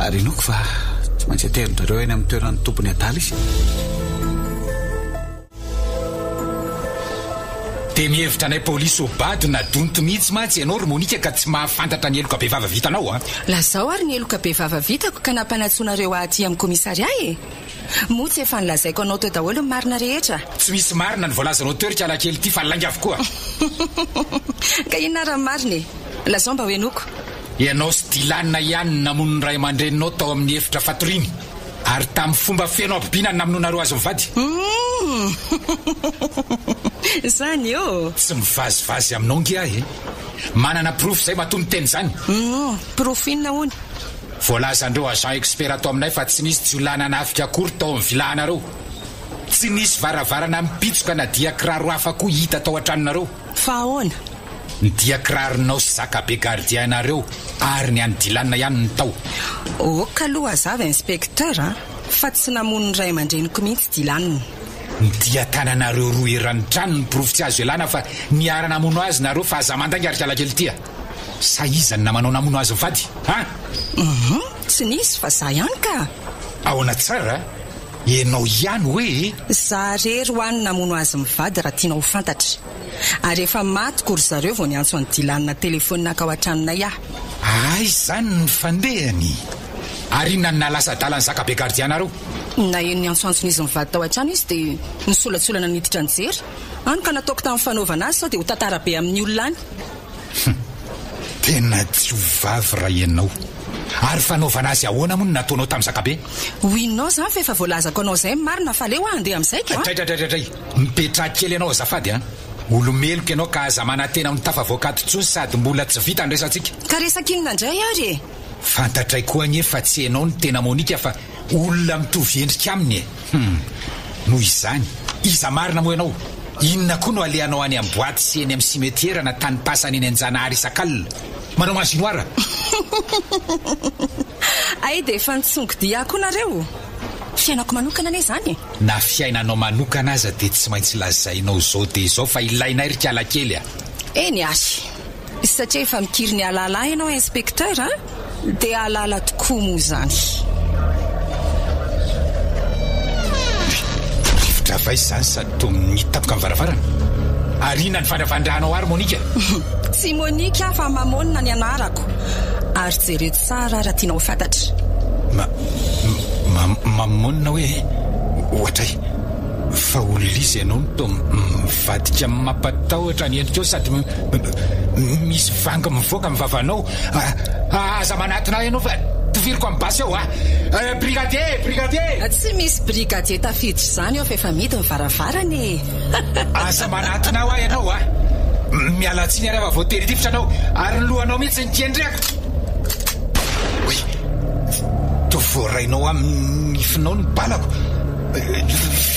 Ary inoko fa tsy maintsy ateron-dareo eny amin'ny toeran'ny tompony adala izy. Dia mihevitra anay polisy ho bady nadonto mihitsy mantsy ianao ry Monika ka tsy mahafantatra ny eloka be vava vitanao a. Lazao ary ny eloka be vava vitako ka nampanatsoanareo aty amin'ny komisaria e. Motsy efa nilazaiko anao teo daholo ny marina rehetra. Tsy misy marina ny voalazanao teo ry kialakely ity fa lainga avokoa. Ka inona raha marina e? Lazao mba hoenoko. Ianao sy Dilanina ihany namono ny ray aman-dreninao tao amin'ny efitra fatoriny. Ary tamin'ny fomba feno ampibiana ny namononareo azy mivady. Zany io. Tsy mivazivazy aminao ngia e. Manana proof zay maton'ny teny zany. Proof inona hony? Voalazandreo agent expert ato aminay fa tsy nisy jiolana nafika akory tao amin'ny vilahanareo. Tsy nisy varavarana mipitsoka na dia kiraro hafa koa hita tao an-tranonareo. Fa ahoana? Ny dia kiraronao sy zakabe gardianareo ary ny any Dilanina ihany ny tao. Ka aloha azava inspecteur fa tsy namono ny ray aman-dreniko mihitsy Dilanina. Ny dia tananareo roa eran'ny trano ny proof tsy azo elana fa niara namono azy nareo fa aza mandangy ary kialakely tia. Sa iza ny namanao namono azy mivady ha? Tsy nisy fa za ihany ka. Ahoana tsara? Ianao ihany hoe? Za rery ho any namono azy mivady raha tianao ho fantatra. Ary efa maty kory zareo vao niantso any Dilanina telefonina ka ao an-tranonay aho. Ay, zany ny fandehany. Ary inona ny nalasa dala ny zakabe gardianareo? Na eno niantsoantson'izy mivady tao an-trano izy dia nisolatsolana niditra ny jery. Any ka nataoko tamin'ny fanaovana azy sao dia ho tantara be amin'ny olona any. Tena tsy ho vavy raha ianao. Ary fanaovana azy ahoana moa no nataonao tamin'ny zakabe? Hoinao zany fa efa voalazako anao izay marina fa leo andeha amin'izay ka. Tray. Mipetraha kely ianao azafady a. Olomeloko ianao ka aza manantena amin'ny tafavoakato tsony sady mbola tsy vita ny resantsika. Ka resakinona indray ary e. Fantatray koa anie fa tsy ianao ny tena Monika fa olona mitovy endrika aminy e. Noho izany, iza marina moa ianao? Inona koa no alehanao any amin'ny boaty sy eny amin'ny simetiera na tany pasany eny an-Janahary Isakalina? Manao masinoara? Ay dia efa nitsongo-dia koa nareo. Fiainako manokana ane zany. Na fiainanao manokana aza dia tsy maintsy lazainao zao dia izao fa ilainay ry kialakely a. Eny asy. Satria efa mikiry ny alala ianao inspecteur dia alala tokoa moa zany. Rivotra vai zany sady toa mitapoka amin'ny varavarana. Ary inona ny fandravandrahanao ary Monika? Tsy Monika fa mamonina ny anarako. Ary jereo tsara raha tianao fantatra. Mamonina hoe ohatray fa olona ianao no toa mivadika mampatahotra ny endrikao sady misy vanga mivoaka amin'ny vavanao. Aza manatina ianao fa toviriko amin'ny basy ao brigadier. Tsy misy brigadier tafiditra izany ao fa efa midy ny varavarana e. Aza manatina ao ianao mialatsiny ary ava voatery tifitra anao ary ny lohanao mihitsy nikendreko. Voarainao amin'ny finao ny balako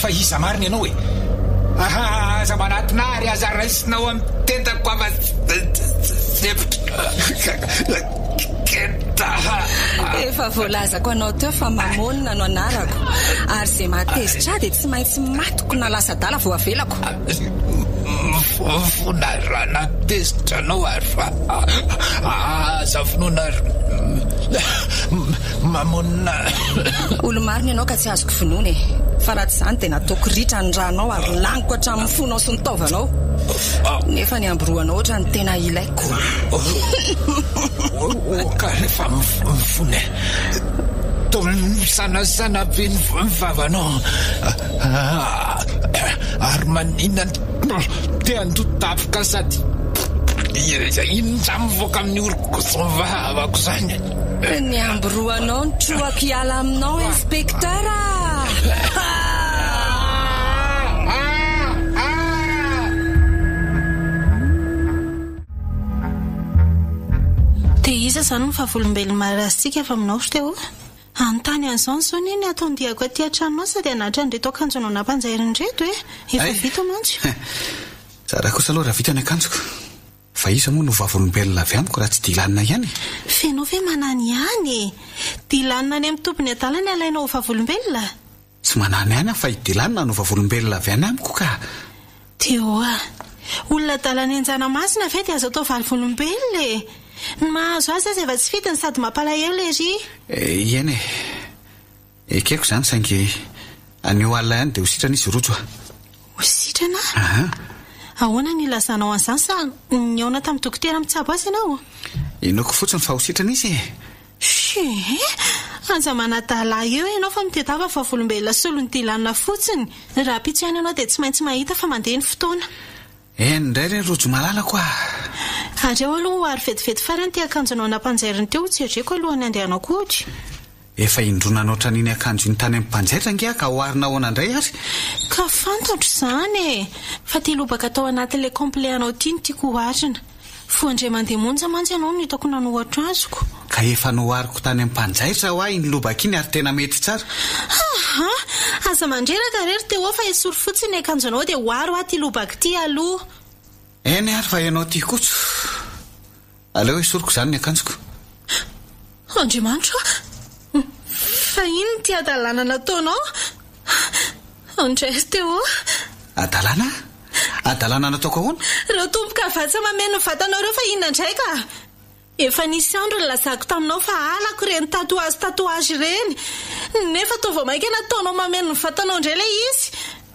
fa iza marina ianao e. Aza manatina ary aza raisinao amin'ny tentako efa voalazako anao teo fa mamonina no anarako ary zay matezitra dia tsy maintsy matoko na lasa dala vao avelako. Fonarana tezitra anao ary fa aza finoana mamonina. Olo marina ianao ka tsy azoko finoana e. Fa raha tsy izany dia nataoko ritra ny ranao ary laniko hatramin'ny fonao sy ny taovanao. Nefa ny amboroanao ohatra ny tena ilaiko. Ka rehefa mifony toa misanasana be ny vavanao ary maninona dia andotapoka sady inona mivoaka amin'ny oriko sy mivavako zany. Ny amboroanao ny troako hiala aminao inspecteur. Dia iza zany ny fahavolombelony marasitsika efa aminao teo? Antany an'izao zao ny ataondiako aty an-tranonao sady anatra an'reto akanjo anao nampanjairin-dreto efa vita mantsy. Zara kosa aloha raha vita ny akanjoko. Fa iza moa no vavolombelona avy amiko raha tsy dilanina ihany. Fenao ve manany ihany? Dilanina any amin'ny tompony adalany alainao vavolombelona? Tsy manany ihany fa dilanina no vavolombelona avy any amiko ka. Teoa, olona adalany anjana masina ve dia azo atao vavolombelona e? Mahazo azy efa tsy fitiny sady mampalahelo ery. Ieny ekeko izany saingy anio alina ihany dia ho sitrana izy rojo. Ho sitrana? Ahoana ny lazanao an'izany sa niaona tamin'ny dokotera mitsabo azy ianao? Inoko fotsiny fa ho sitrana izy. Aza manadala eo ianao fa mitedava vavolombelona solony dilanina fotsiny. Raha pitsaina ianao dia tsy maintsy mahita fa mandeha ny fotoana. Indray re rojo malalako Areo aloha ary vetivety farany ty akanjonao nampanjairiny teo tsy edreko alohany andehanao koty. Efa indrona otra n'iny akanjo ny tany amin'ny mpanjaitra ngia ka hoarina ahoana indray ary. Ka fantatro izany fa ty lobaka tao anatin'ilay complet anao ty no tiako hoarina. Foandre mandeha monja mantsy ianao no hitako nanohatra azoko. Ka efa nohariko tany amin'ny mpanjaitra ho ahy iny lobaka iny ary tena mety tsara. Aza mandreraka rery teo fa esory fotsiny akanjonao dia hoaro ahy ty lobaka ty aloha. Eny ary fa ianao ty kotso. Aleo esoriko izany ny akanjoko. Andriamanitra, fa ino ty adalana nataonao? Andray teo. Adalana? Adalana nataoko ahoana? Ireo tompoka vatsa mameno vatanao ireo fa inona indray ka? Efa nisy andro ny lazako taminao fa alako ireny tatoazy ireny. Nefa tao vao mainka nataonao mameno vatanao indray ilay izy.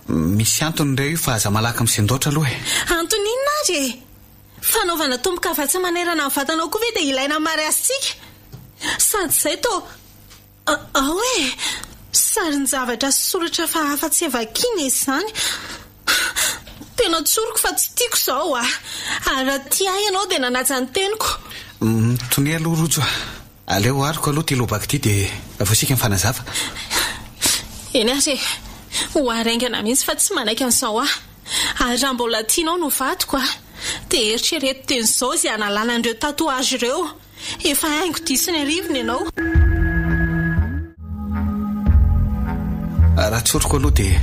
Misy antony ireo fa aza malaka misendoatra aloha e. Antony inona ary e? Fanaovana tompoka vatsa manerana amin'ny vatanao koa ve dia ilaina mary asika? Sady izay tao sarin-javatra soratra fa afa-tsy evakina izany. Tena tsoroko fa tsy tiako izao ary raha ty ahy ianao dia nanaja ny teniko. Tony aloha rojo. Aleo ariko aloha ty lobaka ty dia avosika mifanazava. Eny ary ho araingana mihitsy fa tsy manaiky an'izao ary raha mbola tianao no vatoko dia eritrereto teny izao izay analana an'ireo tatoazy ireo. Efa haingo disiny arivony ianao. Raha tsoroko aloha dia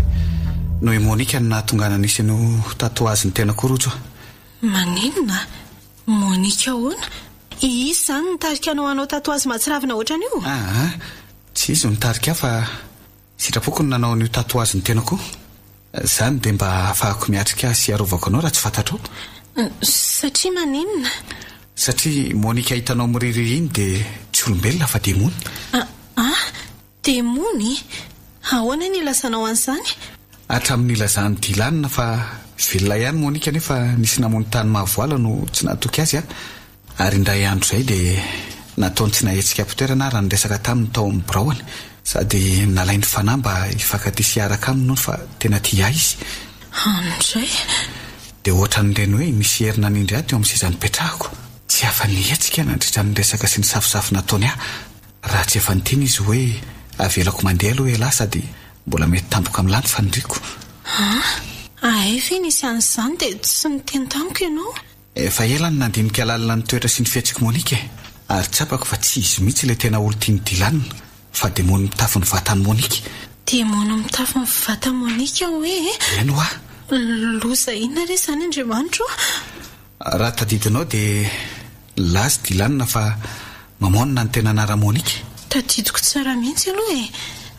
noho Monika no nahatongana nisy no tatoazy ny tena korojo. Maninona? Monika hoana? Izy izany nitarika anao tatoazy mahatsiravina ohatran'io? Tsy izy nitarika fa sitrapoko no nanao n'io tatoazy ny tena koa. Izany dia mba ahafahako miatrika sy arovako anao raha tsy fantatrao. Satria maninona? Satria Monika hitanao miririry iny dia tsy olombelona fa demony. Demony? Ahoana ny ilazanao an'izany? Hatramin'ny ilazany dilanina fa velona ihany Monika nefa nisy namony tany mahavoala no tsy nahatoky azy ary indray andro izay dia nataony tsy nahetsika am-pitoerana raha niresaka taminy tao amin'ny biraoany sady nalainy fanahy mba hifankatia sy hiaraka aminy nono fa tena tia izy. Andray? Dia ohatran'ireny hoe misy herina n'indray teo amin'ny seza nipetrahako. Tsy afa-nihetsika nandritra ny resaka sy ny safosafo nataony raha tsy efa niteny izy hoe avelako mandeha aloha elahy sady mbola mety tampoka amin'ny lanty faniriko. Ve nisy an'izany dia tsy niteny tamiko ianao? Efa ela ny nandinika lalina ny toetra sy ny fiatsika Monika ary tsapako fa tsy izy mihitsy ilay tena olo tia ny dilanina fa demony mitafy ny vatany Monika. Demony mitafy ny vatany Monika hoe? Eny hoa. Loza inona re izany Andriamanitra? Raha tadidinao dia lazy dilanina fa mamonina ny tena anara Monika. Tadidiko tsara mihitsy aloha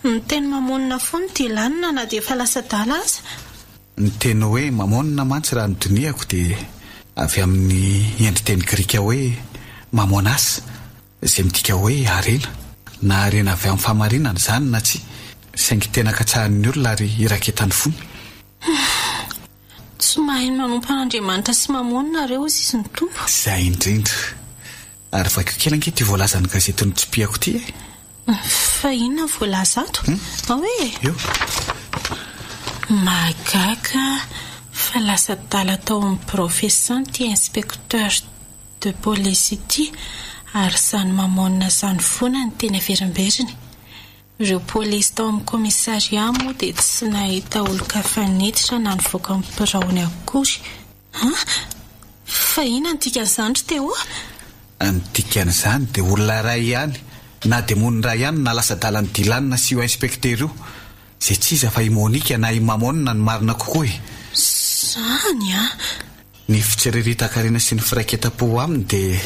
ny teny mamonina foana dilanina na dia efa lasa dala aza. Ny teny hoe mamonina mantsy raha nodiniako dia avy amin'ny endriteny grika hoe mamonas izay midika hoe arena na arena avy amin'ny famarinana izany na tsy saingy tena katsahan'ny olona ary iraketany fony. Tsy mahay manompan'Andriamanitra sy mamonina reo izy ny tompo. Izay indrindra ary vakio kely ange ty voalazan'ny gazety ny tsipiako ty Fa inona voalaza ato? Hoe? Eo. Magaga fa lasa dala tao amin'ny profession ty inspecteur de police ity ary sany mamonina sany fona ny teny averimberiny. Ireo polisy tao amin'ny komisaria moa dia tsy nahita olo-kafa niditra na nivoaka amin'ny biraony akory. Fa inona ny dikan'izany teo? Ny dikan'izany dia olona iray ihany na demonina ihany na lasa dalany dilanina sy io inspektera io zay tsy iza fa i Monika na i Mamonina ny marina kokoa e. Zany a? Ny fitsiriritaka-karena sy ny firaiketam-po aminy dia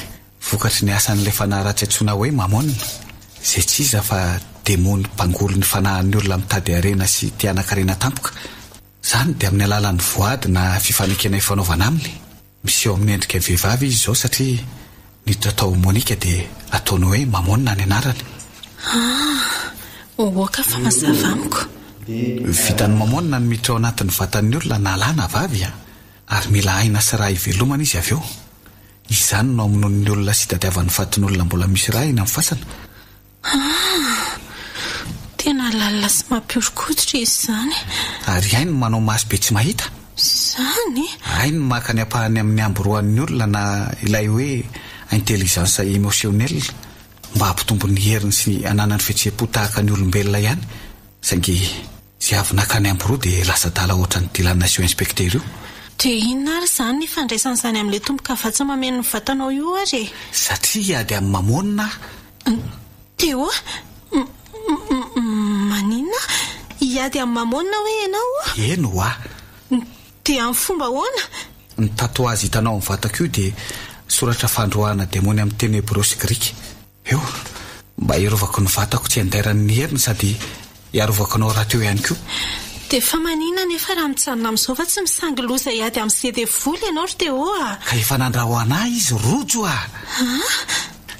vokatry ny asan'ilay fanahy ratsy antsoina hoe Mamonina. Zay tsy iza fa demony mpangolo ny fanahin'ny olona mitady arena sy tiana-karena tampoka. Zany dia amin'ny alalan'ny voady na fifanekena fanaovana aminy. Miseho amin'ny endrika vehivavy izy izao satria ny tatao Monika dia ataony hoe Mamonina ny anarany. Oka fa mazava amiko. Vitan'ny Mamonina ny miditra ao anatin'ny vatan'ny olona na lahy na vavy ary mila aina sy raha ivelomana izy avy eo. Izany no amonoan'ny olona sy tadiavan'ny fatin'ny olona mbola misy raha eny amin'ny fasana. Tena lalina sy mampiorokoditra izy zany. Ary ainy manao maso be tsy mahita. Zany? Ainy maka ny apahany amin'ny amboroan'ny olona na ilay hoe intelligence émotionnelle mba hampitombo ny heriny sy ananany fihetseham-po tahaka ny olombelona ihany. Saingy zay avy naka ny amboroa dia lasa dala ohatra ny dilanina sy inspektera io. Dia inona ary zany ny fandraisany izany amin'ilay tomboka afa-tsy mameno ny vatanao io ary? Satria ady amin'ny Mamonina. Teo maninona? Iady amin'ny Mamonina hoe ianao? Eno dia amin'ny fomba hoana? Ny tatoazy hitanao amin'ny vatako io dia soratra fandroahana demony amin'ny teny hebreo sy grika. Eo mba iarovako ny vatako tsy handairan'ny heriny sady iarovako anao raha teo ihany koa. Dia fa maninona nefa raha mitsanona amin'izao fa tsy misangy loza iady amin'ny sedevoly ianao ry Teo Ka efa nandraho anahy izy rojo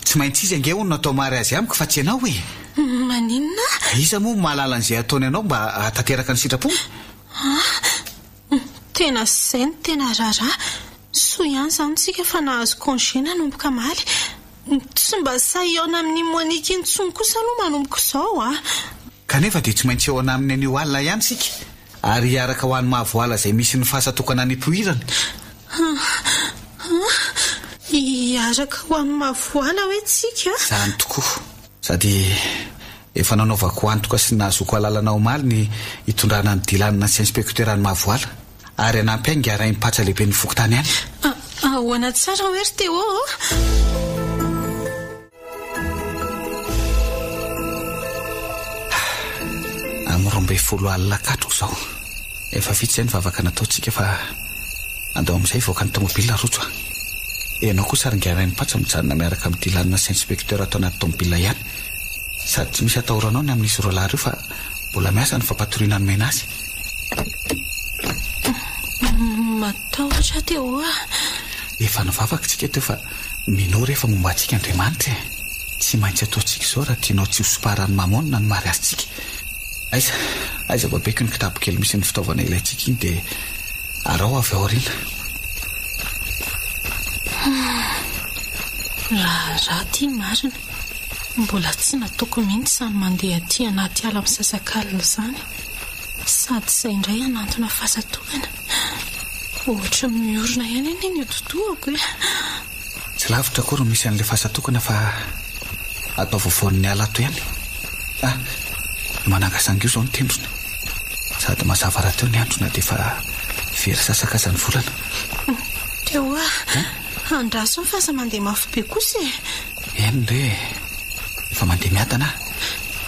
Tsy maintsy izy ange hono natao mary azy amiko fa tsy ianao e. Maninona? Iza moa malala an'izay ataony ianao mba hatateraka ny sitrapony? Tena sainy, tena raraha. So ihany zany tsika fa nahazo congé nanomboka maly. Tsy mba sahiona amin'ny Monika intsony kosa aloha manomboka izao Kanefa dia tsy maintsy eo ana amin'ny anio alina ihany sika. Ary hiaraka ho an'ny mahavoala izay misy ny fahasatokana ny mpoirana. Hiaraka ho an'ny mahavoala hoe tsika? Zany tokoa. Sady efa nanaovako antoka sy nahazoko alalana ao maly ny hitondrana ny dilanina sy inspektera ny mahavoala. Ary anampy aingy ary mipatsa lehibe ny fokotany ihany. Ahoana tsara hoe ry Teo Amorombe 10 alina katroko izao. Efa vitsy izay ny vavaka nataontsika fa andao amin'izay voaka ny tomobila rojo Enao kosa ary ngiaray ny patsa mijanona miaraka amin'ny dilanina sy inspektera atao anaty tomobila ihany. Sady tsy misy atahoranao ny amin'izy roa lahy ireo fa mbola miasa ny fampatoriana ny mena azy. Matahotra Teo Efa nivavaka tsika teo fa minao rehefa momba antsika Andriamanitra tsy maintsy ataontsika izao raha tianao tsy hosoparan'ny Mamonina ny mary azitsika. Aiza babeko ny kitabo kely misy ny fitaovana ilayntsika iny dia arao avy ao aoriana. Raha tia marina mbola tsy nataoko mihitsy izany mandeha aty anaty ala misasak'alina izany. Sady izay indray anantona fahasatokana. Ohatra miorina ihany eny io totoako Tsy lavitra akory misy an'ilay fahasatokana fa atao voavoan'ny ala ato ihany. Manangasanga io izao ny tendrona. Sady mazava raha teo ny androna dia fa very sasakasa ny volana. Teo andraso fa aza mandeha mafy be kosa Eny re efa mandeha miadana.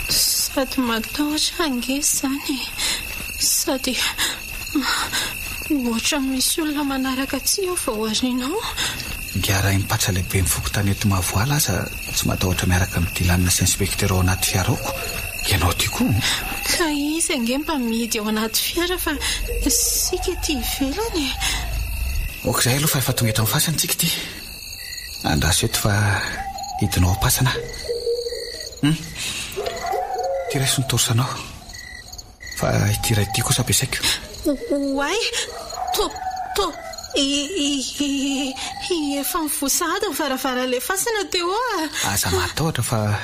Sady matahotra ange izany. Sady ohatra misy olona manaraka tsy ao vao arinao. Ngiara mipatsa lehibe ny fokotany eto mahavoala aza tsy matahotra miaraka amin'ny dilanina sy inspektera ao anaty fiaraoko. Ianao ty koa. Ka izy ange mba mihidy ao anaty fiara fa sika ty ivelany Okizay aloha fa efa tonga eto amin'ny fasana tsika ty. Andraso eto fa hidinao am-pasana. Ty ray sy nitorsanao fa ity ray ty kosa ampiasaiko. Oay efa mivosahady varavara-le fasana Teo Aza matahotra fa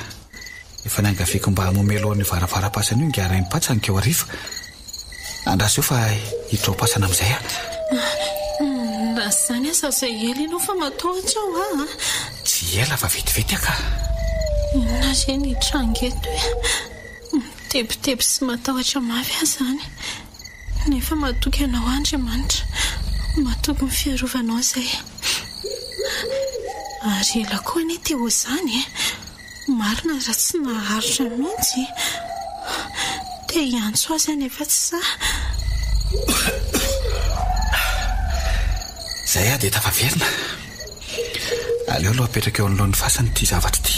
efa niangaviko mba momelo ny varavara-pasana io ngiara mipatsa ny keo ariva. Andraso eo fa hiditra ao am-pasana amin'izay raha zany asa izay ela ianao fa matahotra ao Tsy ela fa vetivety aka. Inona reny hiditra angeto tebiteby sy matahotra mafy zany. Nefa matoky anao Andriamanitra, matoky ny fiarovanao izay. Ary ela koa anie Teo izany marina raha tsy naharitra mihitsy dia iantso azy any efa tsy za zay dia tafaverina aleo aloha apetraka eo anolohan'ny fasany ity zavatra ity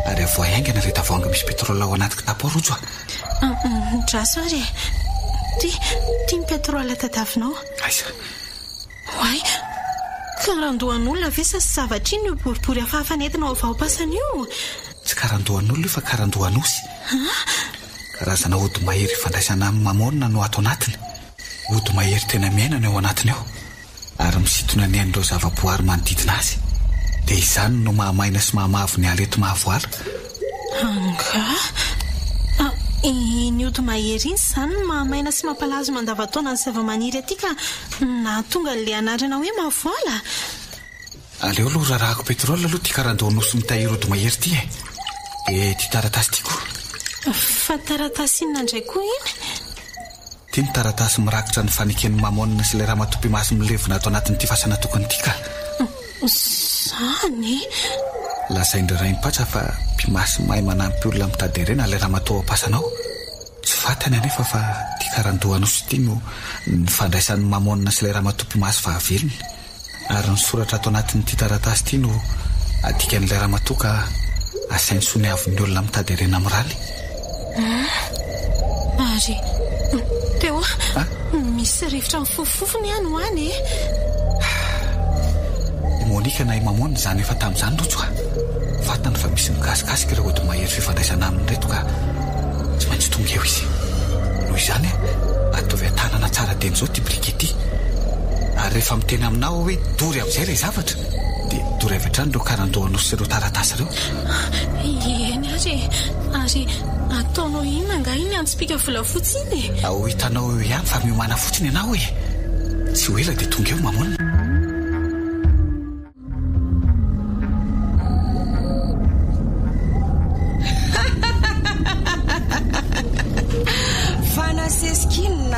ary avoahaingana re tavoanga misy petrôla ao anaty kitapo rojo draso ary tia ny petrôla tadavinao aiza hoay karandohan'olona ve sa zavatra iny io boribory afahafanentina ao vaopasana io tsy karandohan'olona io fa karandohanosy karazana ody mahery fandraisana amin'ny mamonina no ato anatiny ody mahery tena miainana ao anatiny ao ary misitona ny ain'ireo zavaboary manodidina azy dia izany no mahamaina sy mahamavo ny alety mahavoala anga ny ody mahery iny izany no mahamaina sy mampalazo mandavataona ny zavamaniry aty ka nahatonga le anarana hoe mahavoala aleo aloha rahahako petrôla aloha tia karandohanosy mitahiry ody mahery ity dia tia taratasy tia koa fa taratasy inona indray koa iny tia ny taratasy mirakitra ny faneken'ny mamonina sy ilay raha matopy masy milevina ato anatin'ity fasana tokony ity ka zany lasaindray ray mipatsa fa mpimasy mahay manampy olona mitady irena ilay raha matao ampasanao tsy fatany anefa fa tia karandohanosy ity no ny fandraisan'ny mamonina sy ilay raha matopy masy fahavelony ary ny soratra ato anatin'ity taratasy ity no adikan'ilay raha matoka asainy sony avon'ny olona mitady irena amin'ny raly ary teo misy rivotra mifofofofony ihany ho any monika na mamonina zany efa tamin'izany rojo fatany fa misy mikasikasika ireo ody mahery fifandraisana aminy reto ka tsy maintsy tonga eo izy noho izany atovy atanana tsara teny izao ty briky ity ary rehefa miteny aminao hoe dory amin'izay ilay zavatra dia dory avy hatrany ireo karandohanosy ireo taratasy ireo eny ary ataonao inona nga iny antsipika volafotsy iny ao hitanao eo ihany fa miomana fotsiny ianao tsy ho ela dia tonga eo mamonina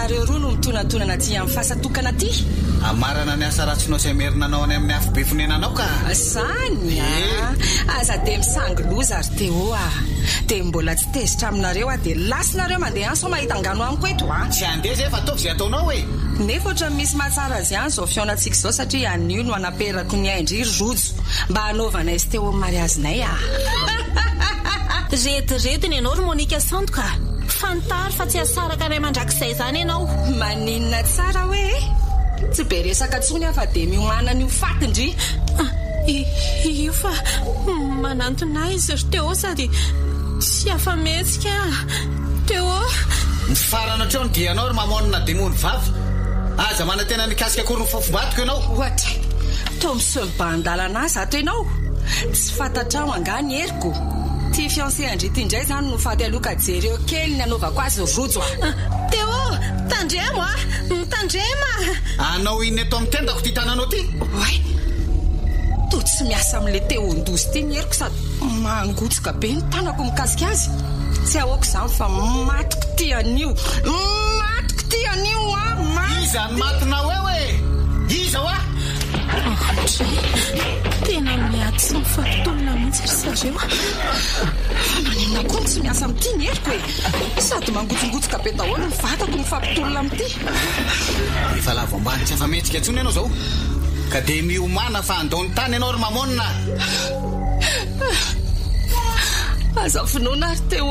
nareo roa no mitonantonana ty amin'ny fasatokana ty amarana ny asa ratsinao izay merinanao any amin'ny afo be fonenanao ka zany aza dia misangiloza ary teo dia mbola tsy tezitra aminareo dia lasinareo mandeha any so mahita angano amiko eto tsy andeha zay fa ataovy izay ataonao hoe nefa ohatra misy mahatsara azy ihany izao fionatsika izao satria anio no anaperako ny aindry rojo mba hanaovana izy teo amin'ny mariazinay retiretiny ianao ry Monika Sandoka fantary fa tsy asaraka ray mandrakizay zany ianao maninona tsara hoe tsy be resaka tsony afa dia miomana ny ho fatindry io fa manantona izy ry teo sady tsy afa-metsika teo ny farana treo ny dianao ry mamonina demony vavy aza mana tena nikasika akory ny fofombatoko ianao ohatra tao misomibandalana azy ato ianao tsy fantatrao angany heriko ty fiancé andrity indray zany no faty aloka jereo kely ny anaovako azy rojo teo tandremo mitandrema anao iny eto amin'ny tendako ty tananao ty oay to tsy miasa amin'le teo ondozy ty ny heriko sady mangotsika be ny tanako mikasika azy tsy ahoako izany fa matiko ty anio iza ny matinao hoe iza hoa tena miady sy mifampitolona mihitsy ry zareo nanina koa tsy miasa amin'ity ny heriko sady mangotsongotsika be daholo ny vatako mifampitolona amin'ity efa lavoambany tsy afa-metsika antsony ianao zao ka dia miomana fa andao ny tany ianao ry mamonina aza finoana ary teo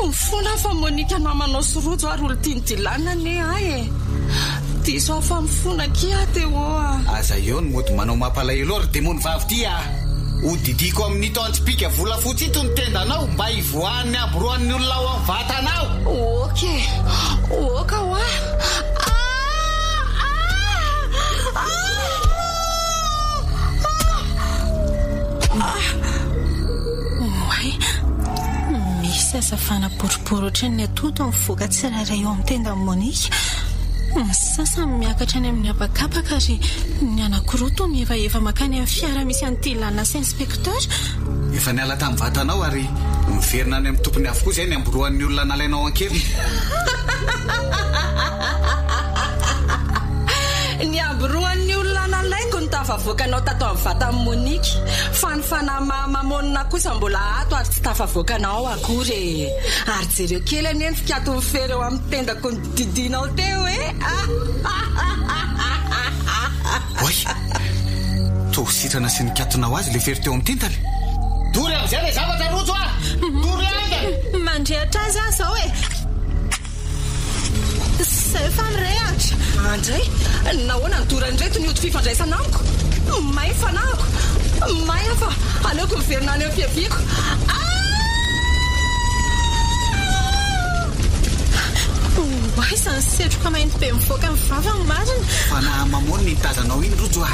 mifona fa Monika namanao sorojo ary olo tia ny dilana ne diso afa mifona kia teo aza eo ny mody manao mampalahelo ary demony vavy ty hodidiko amin'ny to antsipika volafotsy ito ny tendanao mba hivoan'ny aboroan'ny olona ao amin'ny vatanao oka hoa misy azafana boribory ohatrany ny atoto mivoaka tsirairay eo amin'ny tenda amin'ny Monika ny sasany miakatra any amin'ny abakabaka ary ny anankiroa to mihevaeva makany amin'ny fiara misy an'ity lana sy inspekteur efa niala tamin'ny vatanao ary miverina any amin'ny tompony avokoa izay ny amboroan'ny olona nalainao ankeliny ny amboroan'ny olona nalaiko ny tafavoakanao tato amin'ny vata amin'ny Monika fa ny Mamonina kosa mbola ato ary tsy tafavoakanao akory ary jereo kely aneny fikato mifery eo amin'ny tendako ny didinao teo oy sitrana sy nikatonao azy le fery teo amin'ny tintany dory am'izay le zavatra rojo dory anga mandrehatra azy aho zao zay fa mirehatra andray nahoana ny dorandreto ny oto fifandraisana amiko may fanahako may afa aleoko miverina any amin'ny fiaviako aiza ny setroka mainty be mivoaka ny vava ny marina fa na mamony ny tazanao iny rojo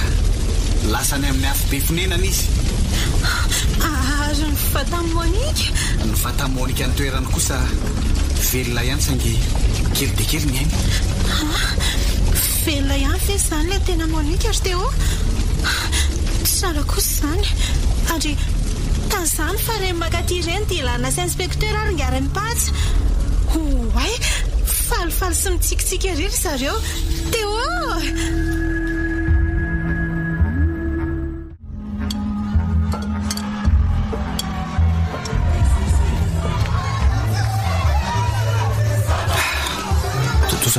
lasany amin'ny afo be fonenana izy ary ny fatamonika ny toerany kosa velona ihany sangy kely de kely ny ainy velona ihany fe zany le tena monika ary teo tsara kosa zany ary tazany fa reny makaty ireny dia ilana sy inspekteur ary ngarany patsa oay falifaly sy mitsikitsiky ariry zareo teo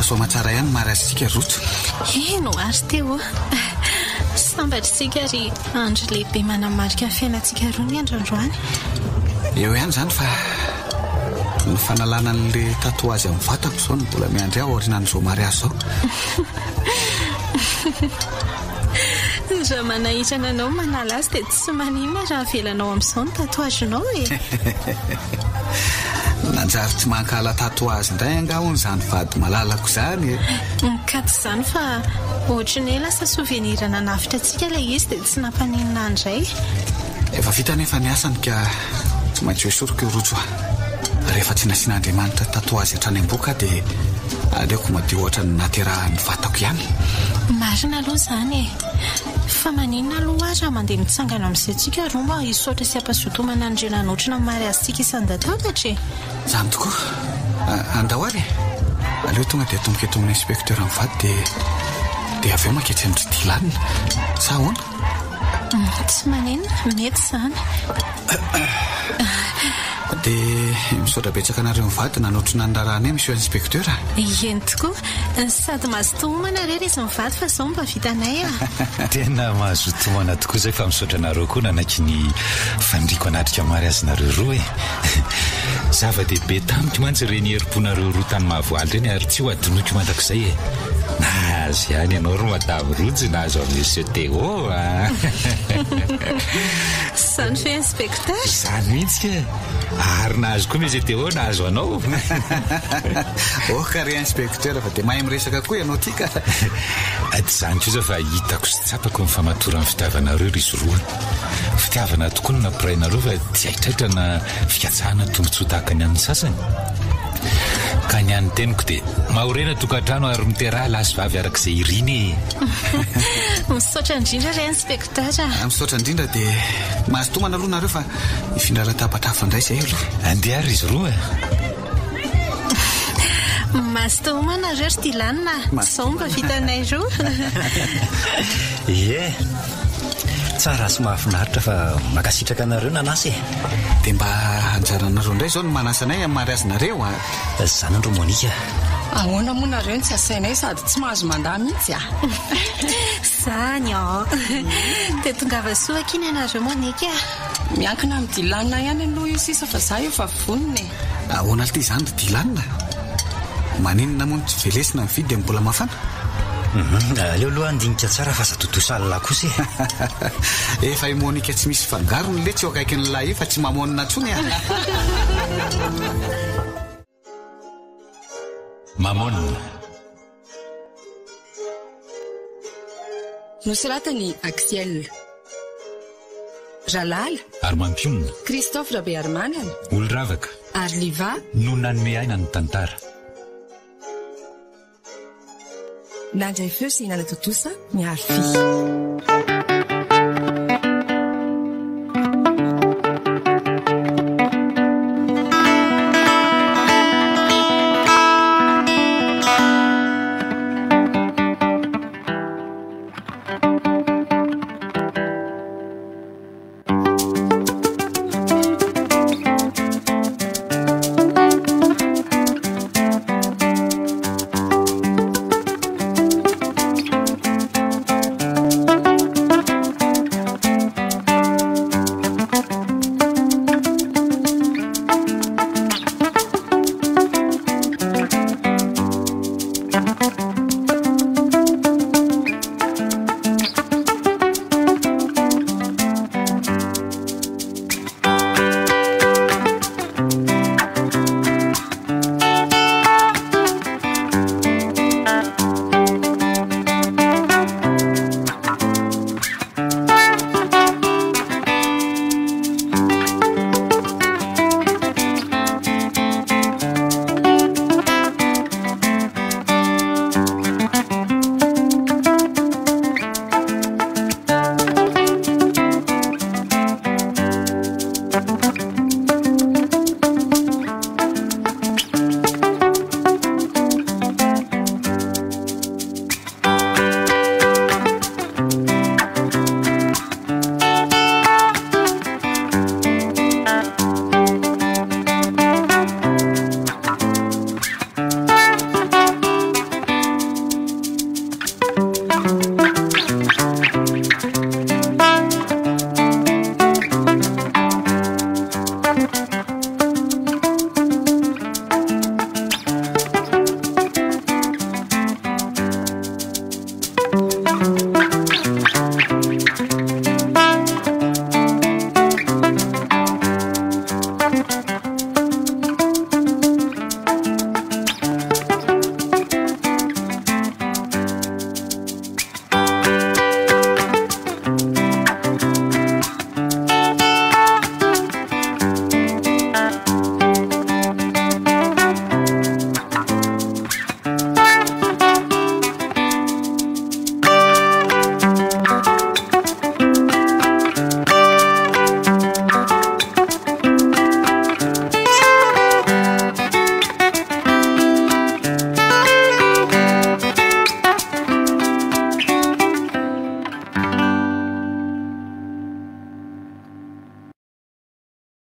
somatsara ihany marasitsika roto no ary teo sambatritsika ary andro lehibe manamarika ny fiainantsika roa ny androandroany eo ihany zany fa ny fanalana n'le tatoazy amin'ny vatako zao ny mbola miandry aho orinan'izao mariazy zao raha manahitrana anao manala azy dia tsy maninona raha velanao amin'izao ny tatoazinao nanjary tsy mankala tatoazy indray angahony zany vady malalako zany mikaty zany fa ohatra ny lasa souvenirana nafitra antsika ilay izy dia tsy nampaninina andray efa vita nefa ny asany ka tsy maintsy hoesoriko io rojo rehefa tsy nasian'Andriamanitra tatoazy hatrany am-boka dia aleoko madio ohatra ny naterahan'ny vatako ihany marina aloha zany fa maninona aloha raha mandeha mitsangana amin'izay tsika roa mba hisaotra sy ampazotomana andreo nanotrana mary azitsika isan-databatra zany tokoa andahoary aleo tonga dia atomboka eto amin'ny inspekteur amin'ny vady dia avy eo maketsy amin'ny tilanina sa ahoana tsy maninona mety zany dia misaotra betsaka anareo mivady nanotrona ny rarahany monsieur inspekteur eny tokoa sady mahazotomana rery izy mivady fa zao mba vitanay tena mahazotomana tokoa zay fa misaotra anareo koa nanaky ny fandriko anatrika mary azinareo roa zava-dehibe tamiko mantsy reny herim-ponareo roa tany mahavoaly reny ary tsy ho adinoky mandrakizay nahazo ihany ianao ro madamo rojo nahazo amin'ny CTO zany fe inspekteur zany mihitsy ary nahazo koa misy CTO nahazo anao kare inspekteur fa dia mahay miresaka koa ianao tika ady zany kosa fa hitako sy tsapako ny famatoran'ny fitiavanareo ry izy roa fitiavana tokoa no nampirainareo fa tsy aitraitra na fikatsahana tombontsoa ny an'ny sasany ka ny an'ny teniko dia mahorena tokantrano ary miteraha lasy vavy arak'izay iriny misaotra indrindra re inspekteur misaotra indrindra dia mahazotomana aloha nareo fa ifindra latabatra hafa indray izay aloha andeha ary izy roa mahazotomana reo ry tilanina zao mba vitanay roa tsara sy mahafinaritra fa makasitraka anareo nanasy dia mba anjaranareo indray zao ny manasanay amin'ny mariazinareo zany andro monika ahoana moa nareo ny tsy asainay sady tsy mahazo mandaha mihitsy zany dia tongava soa kiny ianareo monika miankina amin'ny dilanina ihany aloha io sisa fa za io fa vonony ahoana l ty zany ry dilanina maninona moa ny tsy velesina ny vidy amin'ny mbola mafana aleo aloha andinika tsara fa zatotosalina kosa efa imonika tsy misy fangarony le tsy ho akaiky ny lahy fa tsy mamonina ntsony mamonina nosoratany Axiel Ralala ary mampionina Christophe Rabearmanana olo ravaka ary Liva no nanome aina ny tantara nandray feo sy hinana totosa miaro fi